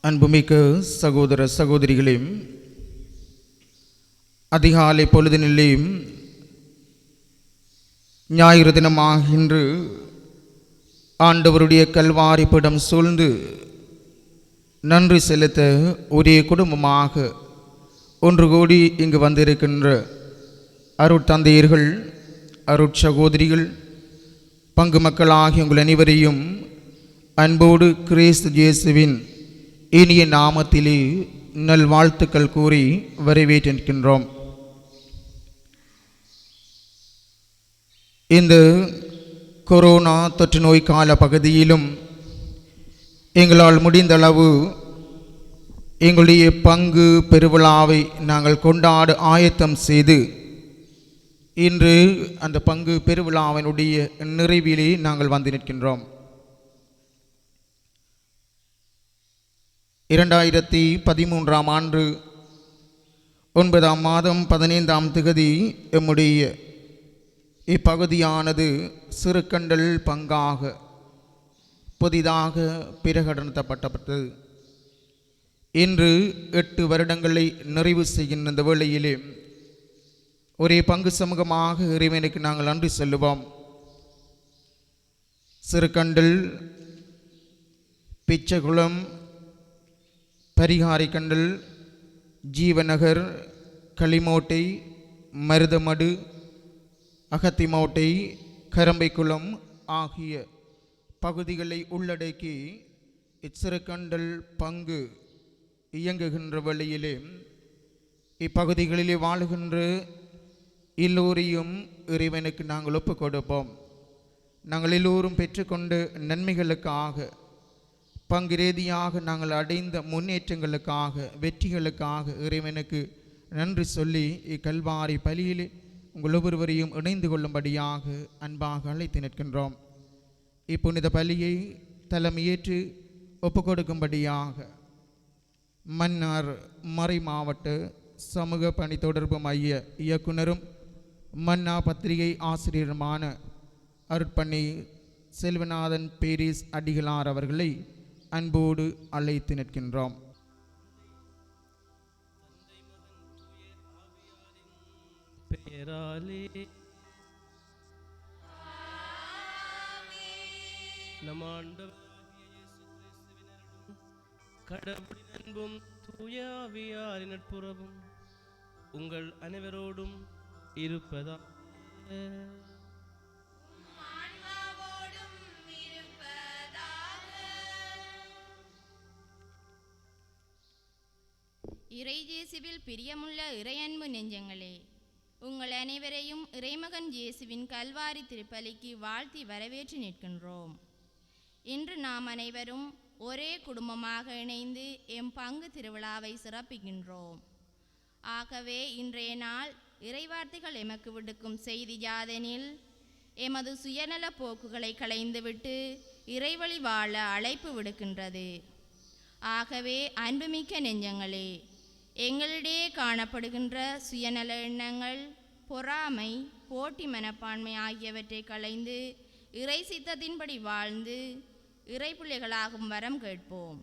அன்புமிக்க சகோதர சகோதரிகளே, அதிகாலை பொழுதினிலே ஞாயிறு தினமாகின்று ஆண்டவருடைய கல்வாரி பீடம் சூழ்ந்து நன்றி செலுத்த ஒரே குடும்பமாக ஒன்று கூடி இங்கு வந்திருக்கின்ற அருட்தந்தையர்கள், அருட்சகோதரிகள், பங்கு மக்களாகிய உங்கள் அனைவரையும் அன்போடு கிறிஸ்து இயேசுவின் இனிய நாமத்திலே நல்வாழ்த்துக்கள் கூறி வரவேற்றிருக்கின்றோம். இந்த கொரோனா தொற்று நோய் கால பகுதியிலும் எங்களால் முடிந்தளவு எங்களுடைய பங்கு பெருவிழாவை நாங்கள் கொண்டாட ஆயத்தம் செய்து இன்று அந்த பங்கு பெருவிழாவினுடைய நிறைவிலே நாங்கள் வந்து நிற்கின்றோம். 2013ஆம் ஆண்டு 9ஆம் மாதம் 15ஆம் திகதி எம்முடைய இப்பகுதியானது சிறுகண்டல் பங்காக புதிதாக பிரகடனப்படுத்தப்பட்டது. இன்று 8 வருடங்களை நிறைவு செய்கின்ற இந்த வேளையிலே ஒரே பங்கு சமூகமாக இறைவனுக்கு நாங்கள் நன்றி சொல்லுவோம். சிறுகண்டல், பிச்சைக்குளம், பரிகாரிக்கண்டல், ஜீவநகர், களிமோட்டை, மருதமடு, அகத்திமோட்டை, கரம்பைக்குளம் ஆகிய பகுதிகளை உள்ளடக்கி இச்சிறுகண்டல் பங்கு இயங்குகின்ற வழியிலே இப்பகுதிகளிலே வாழுகின்ற எல்லோரையும் இறைவனுக்கு நாங்கள் ஒப்புக் கொடுப்போம். நாங்கள் எல்லோரும் பெற்றுக்கொண்ட நன்மைகளுக்காக, பங்கு ரீதியாக நாங்கள் அடைந்த முன்னேற்றங்களுக்காக, வெற்றிகளுக்காக இறைவனுக்கு நன்றி சொல்லி இக்கல்வாரி பலியிலே உங்கள் ஒவ்வொருவரையும் இணைந்து கொள்ளும்படியாக அன்பாக அழைத்து நிற்கின்றோம். இப்புனித பலியை தலைமையேற்று ஒப்புக் கொடுக்கும்படியாக மன்னார் மறை மாவட்ட சமூக பணி தொடர்பு மைய இயக்குனரும் மன்னா பத்திரிகை ஆசிரியருமான அருட்பணி செல்வநாதன் பேரிஸ் அடிகளார் அவர்களை அன்போடு அழைத்து நிற்கின்றோம். கடவுளின் அன்பும் தூய ஆவியாரின் நட்புறவும் உங்கள் அனைவரோடும் இருப்பதா. இறைஜேசுவில் பிரியமுள்ள இறையன்பு நெஞ்சங்களே, உங்கள் அனைவரையும் இறைமகன் இயேசுவின் கல்வாரி திருப்பலிக்கு வாழ்த்தி வரவேற்று நிற்கின்றோம். இன்று நாம் அனைவரும் ஒரே குடும்பமாக இணைந்து எம் பங்கு திருவிழாவை சிறப்பிக்கின்றோம். ஆகவே இன்றைய நாள் இறைவார்த்தைகள் எமக்கு விடுக்கும் செய்தி யாதெனில், எமது சுயநல போக்குகளை களைந்துவிட்டு இறைவழி வாழ அழைப்பு விடுக்கின்றது. ஆகவே அன்புமிக்க நெஞ்சங்களே, எங்களிடையே காணப்படுகின்ற சுயநல எண்ணங்கள், பொறாமை, போட்டி மனப்பான்மை ஆகியவற்றை களைந்து இறை சித்தத்தின்படி வாழ்ந்து இறை பிள்ளைகளாகும் வரம் கேட்போம்.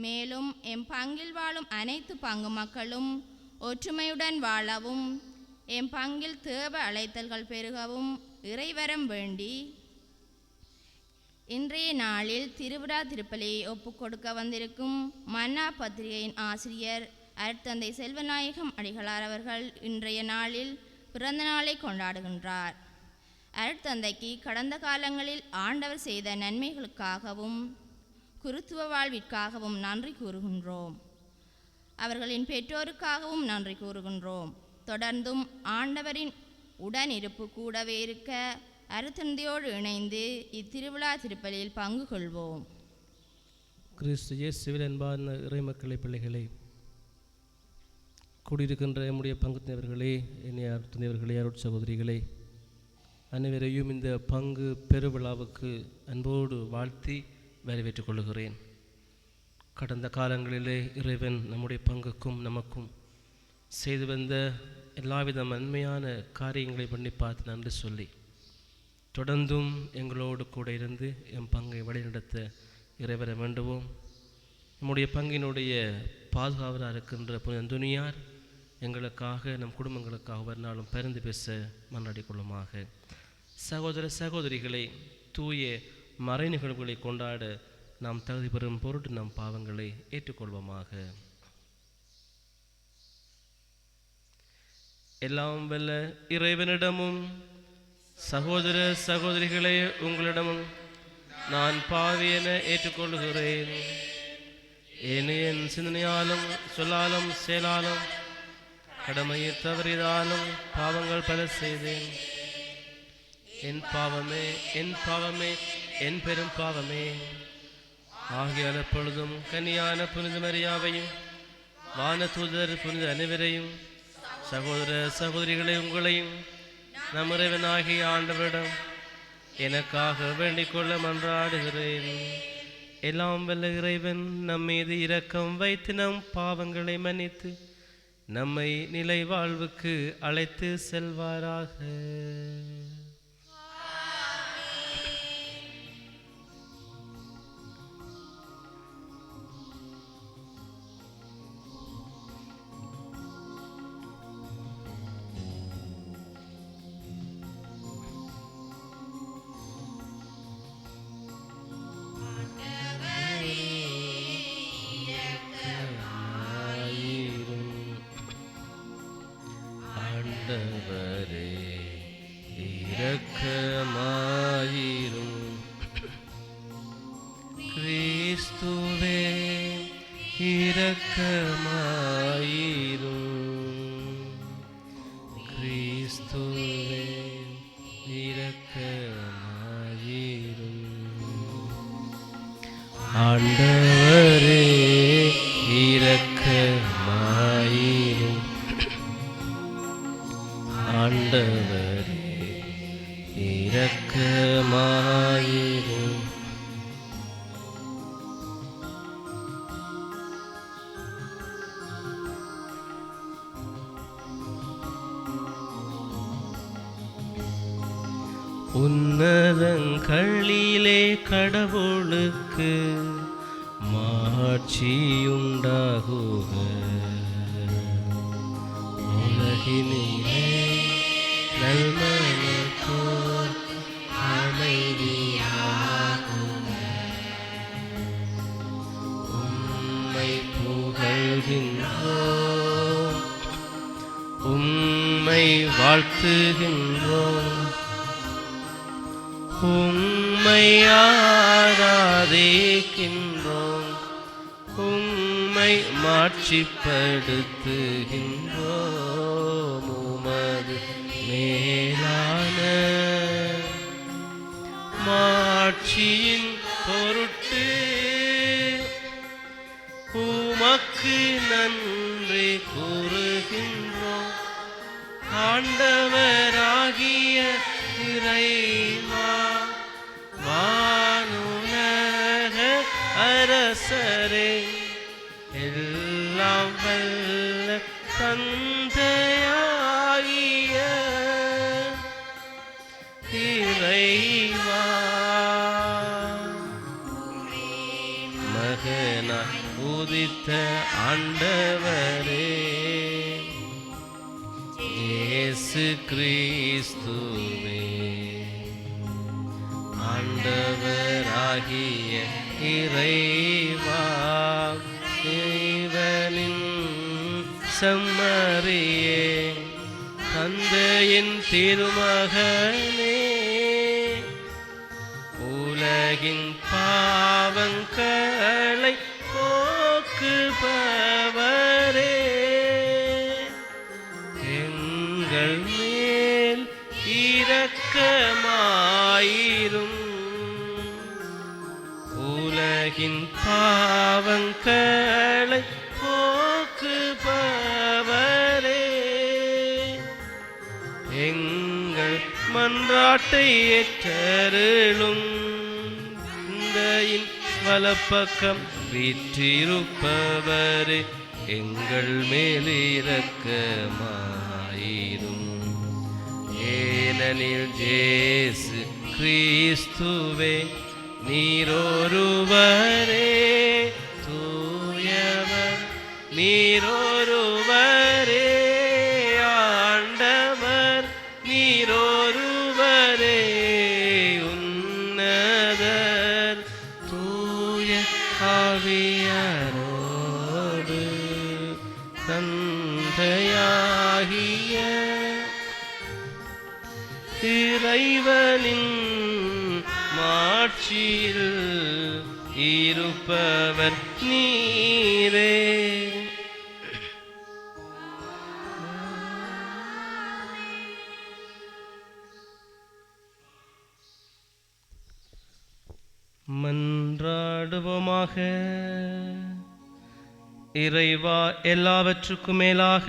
மேலும் எம் பங்கில் வாழும் அனைத்து பங்கு மக்களும் ஒற்றுமையுடன் வாழவும், எம் பங்கில் தேவ அழைத்தல்கள் பெருகவும் இறைவரம் வேண்டி இன்றைய நாளில் திருவிழா திருப்பலியை ஒப்புக் கொடுக்க வந்திருக்கும் மன்னா பத்திரிகையின் ஆசிரியர் அருட்தந்தை செல்வநாயகம் அடிகளார் அவர்கள் இன்றைய நாளில் பிறந்த நாளை கொண்டாடுகின்றார். அருட்தந்தைக்கு கடந்த காலங்களில் ஆண்டவர் செய்த நன்மைகளுக்காகவும் குருத்துவ வாழ்விற்காகவும் நன்றி கூறுகின்றோம். அவர்களின் பெற்றோருக்காகவும் நன்றி கூறுகின்றோம். தொடர்ந்தும் ஆண்டவரின் உடனிருப்பு கூடவே இருக்க அருட்தந்தையோடு இணைந்து இத்திருவிழா திருப்பலியில் பங்கு கொள்வோம். கிறிஸ்து இயேசுவில் அன்பான இறைமக்களை பிள்ளைகளே, கூடியிருக்கின்ற நம்முடைய பங்கு தந்தையர்களே, என்னைய அருட்தந்தையர்களே, அருட்சகோதரிகளே, அனைவரையும் இந்த பங்கு பெருவிழாவுக்கு அன்போடு வாழ்த்தி வரவேற்றுக் கொள்கிறேன். கடந்த காலங்களிலே இறைவன் நம்முடைய பங்குக்கும் நமக்கும் செய்து வந்த எல்லாவித நன்மையான காரியங்களை பண்ணி பார்த்து நன்றி சொல்லி தொடர்ந்தும் எங்களோடு கூட இருந்து எம் பங்கை வழிநடத்த இறைவரை வேண்டுவோம். நம்முடைய பங்கினுடைய பாதுகாவலாக இருக்கின்ற புனித அந்தோனியார் எங்களுக்காக நம் குடும்பங்களுக்காக ஒரு நாளும் பரிந்து பேச மன்றாடி கொள்ளுமாக. சகோதர சகோதரிகளை தூய மறை நிகழ்வுகளை கொண்டாட நாம் தகுதி பெறும் பொருட்டு நம் பாவங்களை ஏற்றுக்கொள்வோமாக. எல்லாம் வல்ல இறைவனிடமும் சகோதர சகோதரிகளே உங்களிடமும் நான் பாவி என ஏற்றுக்கொள்கிறேன். என் சிந்தனையாலும் சொல்லாலும் செயலாலும் கடமையை தவறியதாலும் பாவங்கள் பல செய்தேன். என் பாவமே என் பாவமே என் பெரும் பாவமே. ஆகியால் எப்பொழுதும் கன்னியான புனித மரியாவையும் வானதூதர் புனித அனைவரையும் சகோதர சகோதரிகளை உங்களையும் நம் இறைவனாகிய ஆண்டவரிடம் எனக்காக வேண்டிக் கொள்ள மன்றாடுகிறேன். எல்லாம் வல்ல இறைவன் நம் மீது இரக்கம் வைத்து நம் பாவங்களை மன்னித்து நம்மை நிலை வாழ்வுக்கு அழைத்து செல்வாராக. ஆண்டவரே இரக்கமாயிரும். கிறிஸ்துவே இரக்கமாயிரும். கிறிஸ்துவே இரக்கமாயிரும். ஆண்டவரே இரக்கமாயிரும். ஆண்டவரே இரக்கமாயிரும். உன்னதங்களிலே கடவுளுக்கு மாட்சியுண்டாகுக. உலகினிலே நல்மனத்தோர் அமைதியாகுக. உம்மை புகழ்கின்றோம், உம்மை வாழ்த்துகின்றோம், உம்மை ஆராதிக்கின்றோம், உம்மை மாட்சிப்படுத்துகின்றோம். உமது மேலான மாட்சியின் பொருட்டு உமக்கு நன்றி கூறுகின்றோம். ஆண்டவராகிய இறைவா, வானுலக அரசரே, எல்லாம் வல்ல தந்தையாகிய இறைவா, மகனாய் உதித்த ஆண்டவரே, இயேசு கிறிஸ்துவே, ஆண்டவராகிய இறைவா, இறைவனின் செம்மறியே, தந்தையின் திருமகனே, உலகின் பாவங்களை போக்குபவரே, எங்கள் மேல் இரக்கமாயிரும். உலகின் பாவங்களை போக்குபவரே, எங்கள் மன்றாட்டை ஏற்றருளும். தந்தையின் வலப்பக்கம் வீற்றிருப்பவரே, எங்கள் மேல் இரக்கமாயிரும். ஏனெனில் இயேசு கிறிஸ்துவே நீரொருவரே தூய தூய ஆவியாரோடு தந்தையாகிய இறைவனின் மாட்சியில் இருப்பவர் நீரே. மன்றாடுவோமாக. இறைவா, எல்லாவற்றுக்கும் மேலாக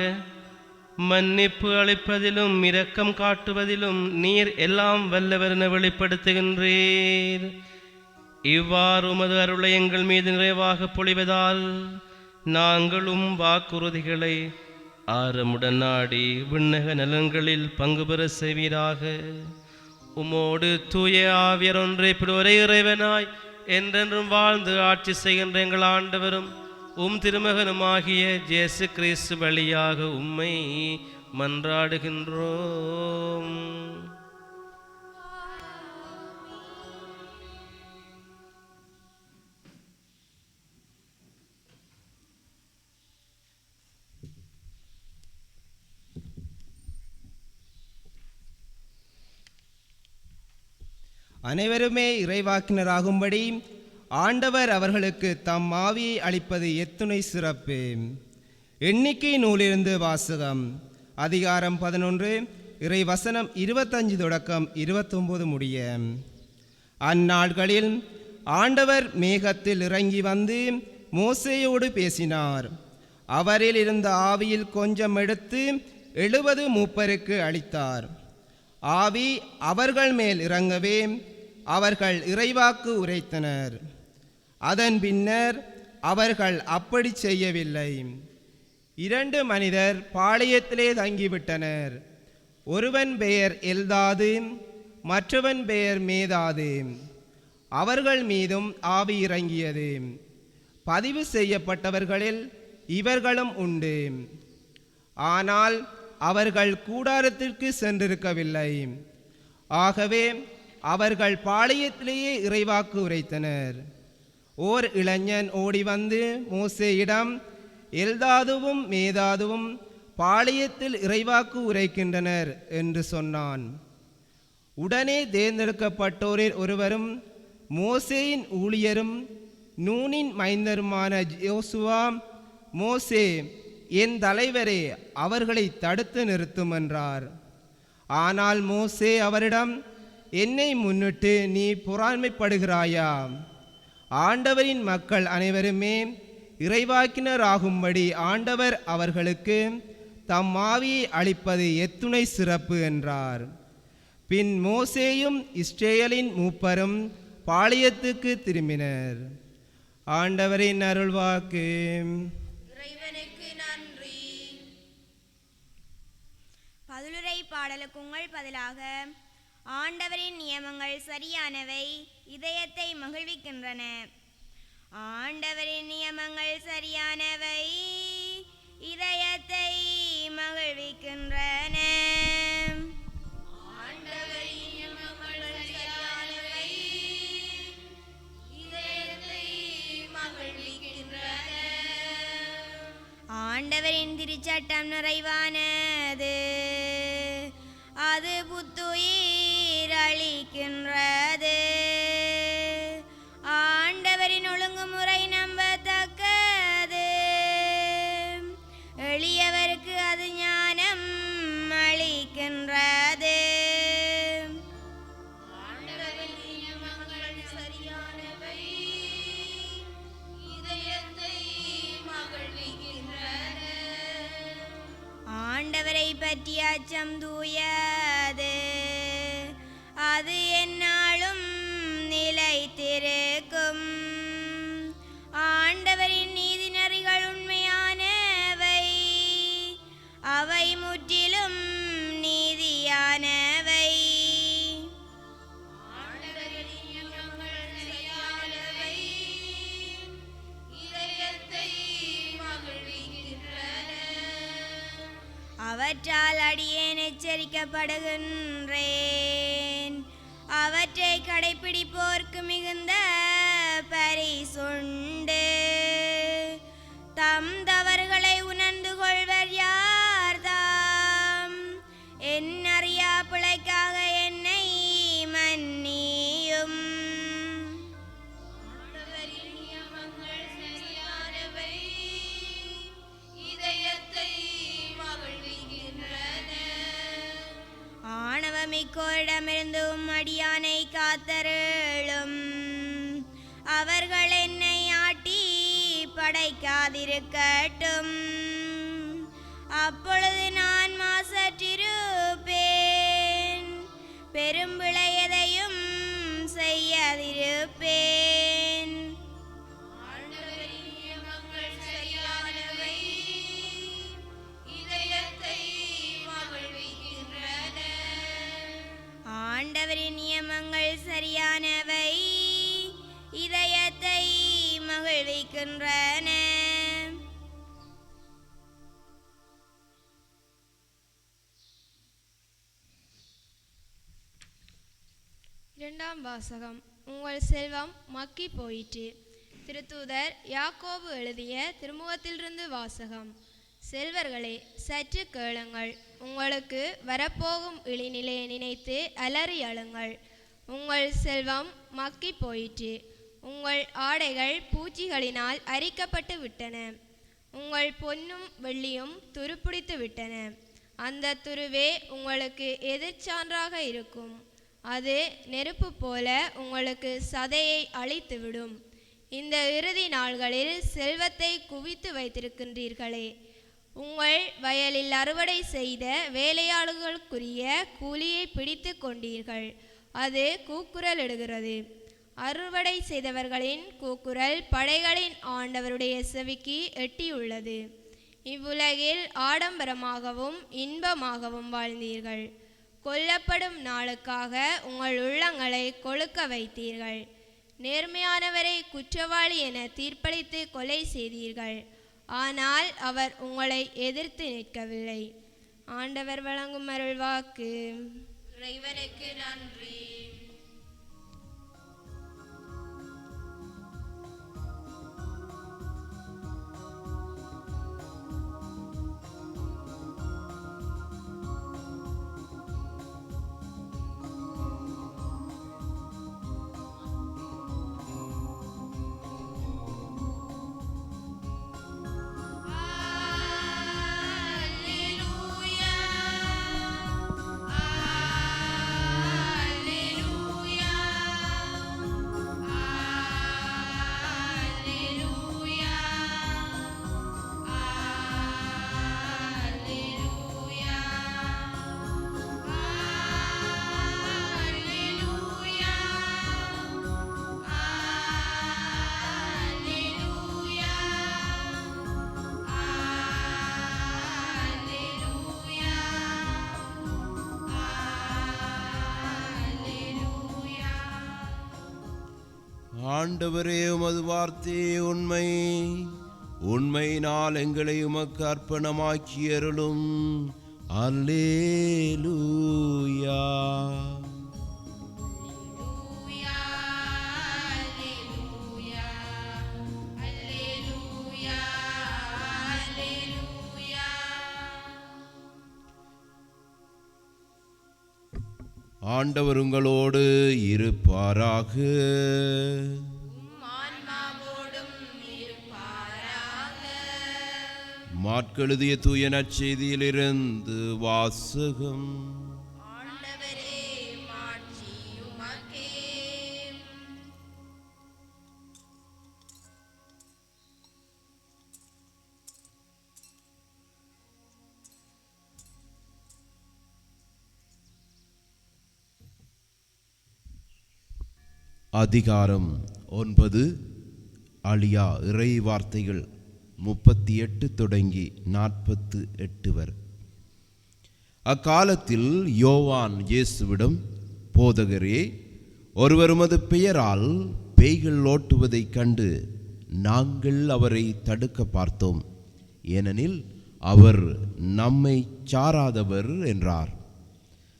மன்னிப்பு அளிப்பதிலும் இரக்கம் காட்டுவதிலும் நீர் எல்லாம் வல்லவர் என வெளிப்படுத்துகின்றீர். இவ்வாறு உமது அருளை எங்கள் மீது நிறைவாக பொழிவதால் நாங்களும் வாக்குறுதிகளை ஆரமுடன் நாடி விண்ணக நலன்களில் பங்கு பெற செய்வீராக. உமோடு தூய ஆவியர் ஒன்றை ஒரே இறைவனாய் என்றென்றும் வாழ்ந்து ஆட்சி செய்கின்ற எங்கள் ஆண்டவரும் திருமகனுமாகிய இயேசு கிறிஸ்து வழியாக உம்மை மன்றாடுகின்றோம். அனைவருமே இறைவாக்கினராகும்படி ஆண்டவர் அவர்களுக்கு தம் ஆவியை அளிப்பது எத்துணை சிறப்பு. எண்ணிக்கை நூலிலிருந்து வாசகம். அதிகாரம் 11, இறை வசனம் 25 தொடக்கம் 29 முடிய. அந்நாட்களில் ஆண்டவர் மேகத்தில் இறங்கி வந்து மோசேயோடு பேசினார். அவரில் இருந்த ஆவியில் கொஞ்சம் எடுத்து 70 மூப்பருக்கு அளித்தார். ஆவி அவர்கள் மேல் இறங்கவே அவர்கள் இறைவாக்கு உரைத்தனர். அதன் பின்னர் அவர்கள் அப்படி செய்யவில்லை. 2 மனிதர் பாளையத்திலே தங்கிவிட்டனர். ஒருவன் பெயர் எல்தாது, மற்றவன் பெயர் மேதாது. அவர்கள் மீதும் ஆவி இறங்கியது. பதிவு செய்யப்பட்டவர்களில் இவர்களும் உண்டு. ஆனால் அவர்கள் கூடாரத்திற்கு சென்றிருக்கவில்லை. ஆகவே அவர்கள் பாளையத்திலேயே இறைவாக்கு உரைத்தனர். ஓர் இளைஞன் ஓடி வந்து மோசேயிடம், எல்தாதுவும் மேதாதுவும் பாளையத்தில் இறைவாக்கு உரைக்கின்றனர் என்று சொன்னான். உடனே தேர்ந்தெடுக்கப்பட்டோரில் ஒருவரும் மோசேயின் ஊழியரும் நூனின் மைந்தருமான யோசுவா, மோசே, என் தலைவரே, அவர்களை தடுத்து நிறுத்தும் என்றார். ஆனால் மோசே அவரிடம், என்னை முன்னிட்டு நீ பொறாமைப்படுகிறாயா? ஆண்டவரின் மக்கள் அனைவருமே இறைவாக்கினராகும்படி ஆண்டவர் அவர்களுக்கு தம் ஆவியை அளிப்பது எத்துணை சிறப்பு என்றார். பின் மோசேயும் இஸ்ரேலின் மூப்பரும் பாளையத்துக்கு திரும்பினர். ஆண்டவரின் அருள்வாக்கு. பதிலுரை பாடலுக்கு உங்கள் பதிலாக, ஆண்டவரின் நியமங்கள் சரியானவை, இதயத்தை மகிழ்விக்கின்றன. ஆண்டவரின் நியமங்கள் சரியானவை, இதயத்தை மகிழ்விக்கின்றன. ஆண்டவரின் நியமங்கள் சரியானவை, இதயத்தை மகிழ்விக்கின்றன. ஆண்டவரின் திருச்சட்டம் நிறைவானது, அது புத்துயிர் அளிக்கின்றது. ஆண்டவரின் ஒழுங்குமுறை நம்பத்தக்கது, எளியவருக்கு அது ஞானம் அளிக்கின்றது. ஆண்டவரின் நியமங்கள் சரியானவை, இதயத்தை மகிழ்விக்கின்றன. ஆண்டவரை பற்றிய அச்சம் தூயது, அது எந்நாளும் நிலைத்திருக்கும். ஆண்டவரின் நீதி நெறிகள் உண்மையானவை, அவை முற்றிலும் நீதியானவை. ஆண்டவரின் நியமங்கள் சரியானவை, இதயத்தை மகிழ்விக்கின்றன. அவற்றால் அடியேன் எச்சரிக்கப்படுகின்றேன். அவற்றை கடைப்பிடிப்போர்க்கு மிகுந்த பரிசுண்டு. தீமைகளிடமிருந்தும் அடியானை காத்தருளும். அவர்கள் என்னை ஆட்டி படைக்காதிருக்கட்டும், அப்பொழுது நான் மாசற்றிருப்பேன், பெரும்பிழையதையும் செய்யாதிருப்பேன். ஆண்டவரின் நியமங்கள் சரியானவை, இதயத்தை மகிழ்விக்கின்றன. இரண்டாம் வாசகம். உங்கள் செல்வம் மக்கி போயிற்று. திருத்தூதர் யாக்கோபு எழுதிய திருமுகத்திலிருந்து வாசகம். செல்வர்களே, சற்று கேளுங்கள். உங்களுக்கு வரப்போகும் இழிநிலையை நினைத்து அலறி அழுங்கள். உங்கள் செல்வம் மக்கி போயிற்று. உங்கள் ஆடைகள் பூச்சிகளினால் அரிக்கப்பட்டு விட்டன. உங்கள் பொன்னும் வெள்ளியும் துருப்பிடித்து விட்டன. அந்த துருவே உங்களுக்கு எதிர்ச்சான்றாக இருக்கும். அது நெருப்பு போல உங்களுக்கு சதையை அழித்துவிடும். இந்த இறுதி நாள்களில் செல்வத்தை குவித்து வைத்திருக்கின்றீர்களே, உங்கள் வயலில் அறுவடை செய்த வேலையாளுகளுக்குரிய கூலியை பிடித்து கொண்டீர்கள். அது கூக்குரல் இடுகிறது. அறுவடை செய்தவர்களின் கூக்குரல் படைகளின் ஆண்டவருடைய செவிக்கு எட்டியுள்ளது. இவ்வுலகில் ஆடம்பரமாகவும் இன்பமாகவும் வாழ்ந்தீர்கள். கொல்லப்படும் நாளுக்காக உங்கள் உள்ளங்களை கொழுக்க வைத்தீர்கள். நேர்மையானவரை குற்றவாளி என தீர்ப்பளித்து கொலை செய்தீர்கள். ஆனால் அவர் உங்களை எதிர்த்து நிற்கவில்லை. ஆண்டவர் வழங்கும் அருள்வாக்கு. இறைவனுக்கு நன்றி. ஆண்டவரே, உமது வார்த்தையே உண்மை. உண்மையினால் எங்களை உமக்கு அர்ப்பணமாக்கி அருளும். அல்லேலூயா. ஆண்டவர் உங்களோடு இருப்பாராக. மாற்கெழுதிய தூய நற்செய்தியிலிருந்து வாசகம். அதிகாரம் 9. அழியா இறை வார்த்தைகள் 38 தொடங்கி 48 வரை. அக்காலத்தில் யோவான் இயேசுவிடம், போதகரே, ஒருவர் உமது பெயரால் பேய்கள் ஓட்டுவதைக் கண்டு நாங்கள் அவரை தடுக்க பார்த்தோம், ஏனெனில் அவர் நம்மை சாராதவர் என்றார்.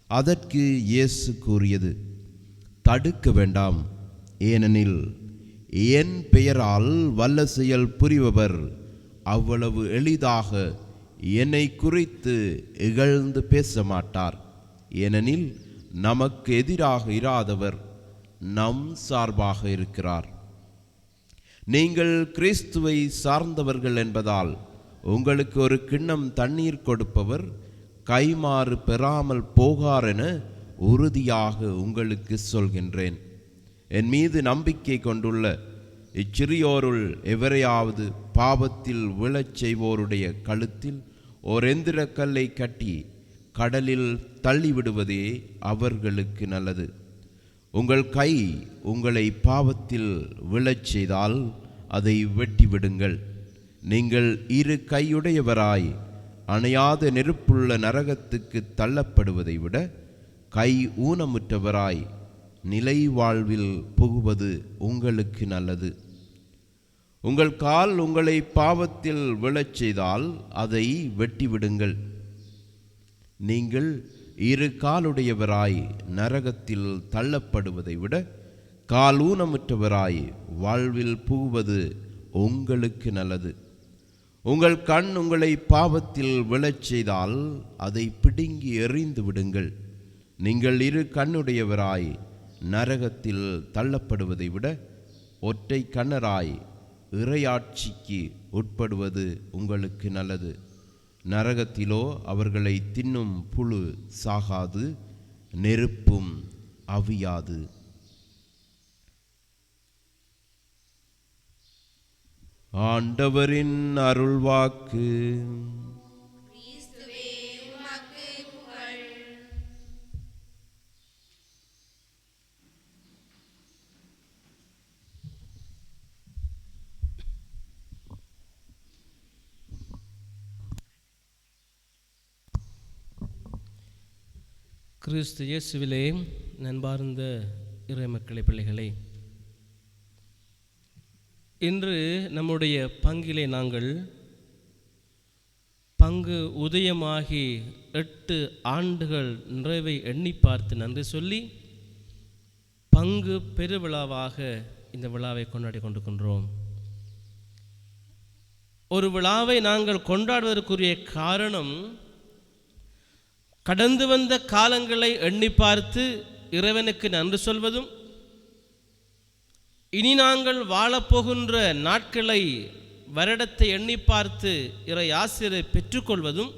அதற்கு இயேசு கூறியது, தடுக்க வேண்டாம், ஏனெனில் என் பெயரால் வல்ல செயல் புரிபவர் அவ்வளவு எளிதாக என்னை குறித்து இகழ்ந்து பேச மாட்டார். ஏனெனில் நமக்கு எதிராக இராதவர் நம் சார்பாக இருக்கிறார். நீங்கள் கிறிஸ்துவை சார்ந்தவர்கள் என்பதால் உங்களுக்கு ஒரு கிண்ணம் தண்ணீர் கொடுப்பவர் கைமாறு பெறாமல் போகார் என உறுதியாக உங்களுக்கு சொல்கின்றேன். என் மீது நம்பிக்கை கொண்டுள்ள இச்சிறியோருள் எவரையாவது பாவத்தில் விழச் செய்வோருடைய கழுத்தில் ஓர் எந்திரக்கல்லை கட்டி கடலில் தள்ளிவிடுவதே அவர்களுக்கு நல்லது. உங்கள் கை உங்களை பாவத்தில் விழச் செய்தால் அதை வெட்டிவிடுங்கள். நீங்கள் இரு கையுடையவராய் அணையாத நெருப்புள்ள நரகத்துக்கு தள்ளப்படுவதை விட கை ஊனமுற்றவராய் நிலை வாழ்வில் புகுவது உங்களுக்கு நல்லது. உங்கள் கால் உங்களை பாவத்தில் விழச் செய்தால் அதை வெட்டிவிடுங்கள். நீங்கள் இரு காலுடையவராய் நரகத்தில் தள்ளப்படுவதை விட கால் ஊனமுற்றவராய் வாழ்வில் புகுவது உங்களுக்கு நல்லது. உங்கள் கண் உங்களை பாவத்தில் விழச் செய்தால் அதை பிடுங்கி எறிந்து விடுங்கள். நீங்கள் இரு கண்ணுடையவராய் நரகத்தில் தள்ளப்படுவதை விட ஒற்றை கண்ணராய் இறையாட்சிக்கு உட்படுவது உங்களுக்கு நல்லது. நரகத்திலோ அவர்களை தின்னும் புழு சாகாது, நெருப்பும் அவியாது. ஆண்டவரின் அருள்வாக்கு. கிறிஸ்து இயேசுவிலே நண்பார்ந்த இறைமக்களை பிள்ளைகளே, இன்று நம்முடைய பங்கிலே நாங்கள் பங்கு உதயமாகி 8 ஆண்டுகள் நிறைவை எண்ணி பார்த்து நன்றி சொல்லி பங்கு பெருவிழாவாக இந்த விழாவை கொண்டாடி கொண்டிருக்கின்றோம். ஒரு விழாவை நாங்கள் கொண்டாடுவதற்குரிய காரணம், கடந்து வந்த காலங்களை எண்ணி பார்த்து இறைவனுக்கு நன்றி சொல்வதும், இனி நாங்கள் வாழப்போகின்ற நாட்களை வருடத்தை எண்ணி பார்த்து இறை ஆசிரியரை பெற்றுக்கொள்வதும்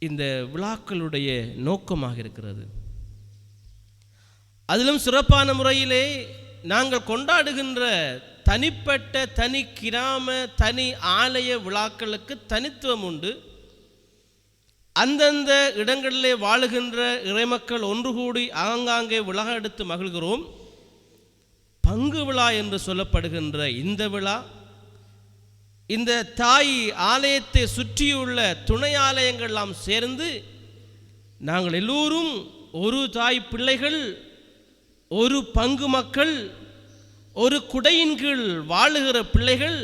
இந்த விழாக்களுடைய நோக்கமாக இருக்கிறது. அதிலும் சிறப்பான முறையிலே நாங்கள் கொண்டாடுகின்ற தனிப்பட்ட தனி கிராம தனி ஆலய விழாக்களுக்கு தனித்துவம் உண்டு. அந்தந்த இடங்களிலே வாழுகின்ற இறைமக்கள் ஒன்று கூடி ஆங்காங்கே விழா எடுத்து மகிழ்கிறோம். பங்கு விழா என்று சொல்லப்படுகின்ற இந்த விழா, இந்த தாய் ஆலயத்தை சுற்றியுள்ள துணை ஆலயங்கள் எல்லாம் சேர்ந்து நாங்கள் எல்லோரும் ஒரு தாய் பிள்ளைகள், ஒரு பங்கு மக்கள், ஒரு குடையின் கீழ் வாழுகிற பிள்ளைகள்,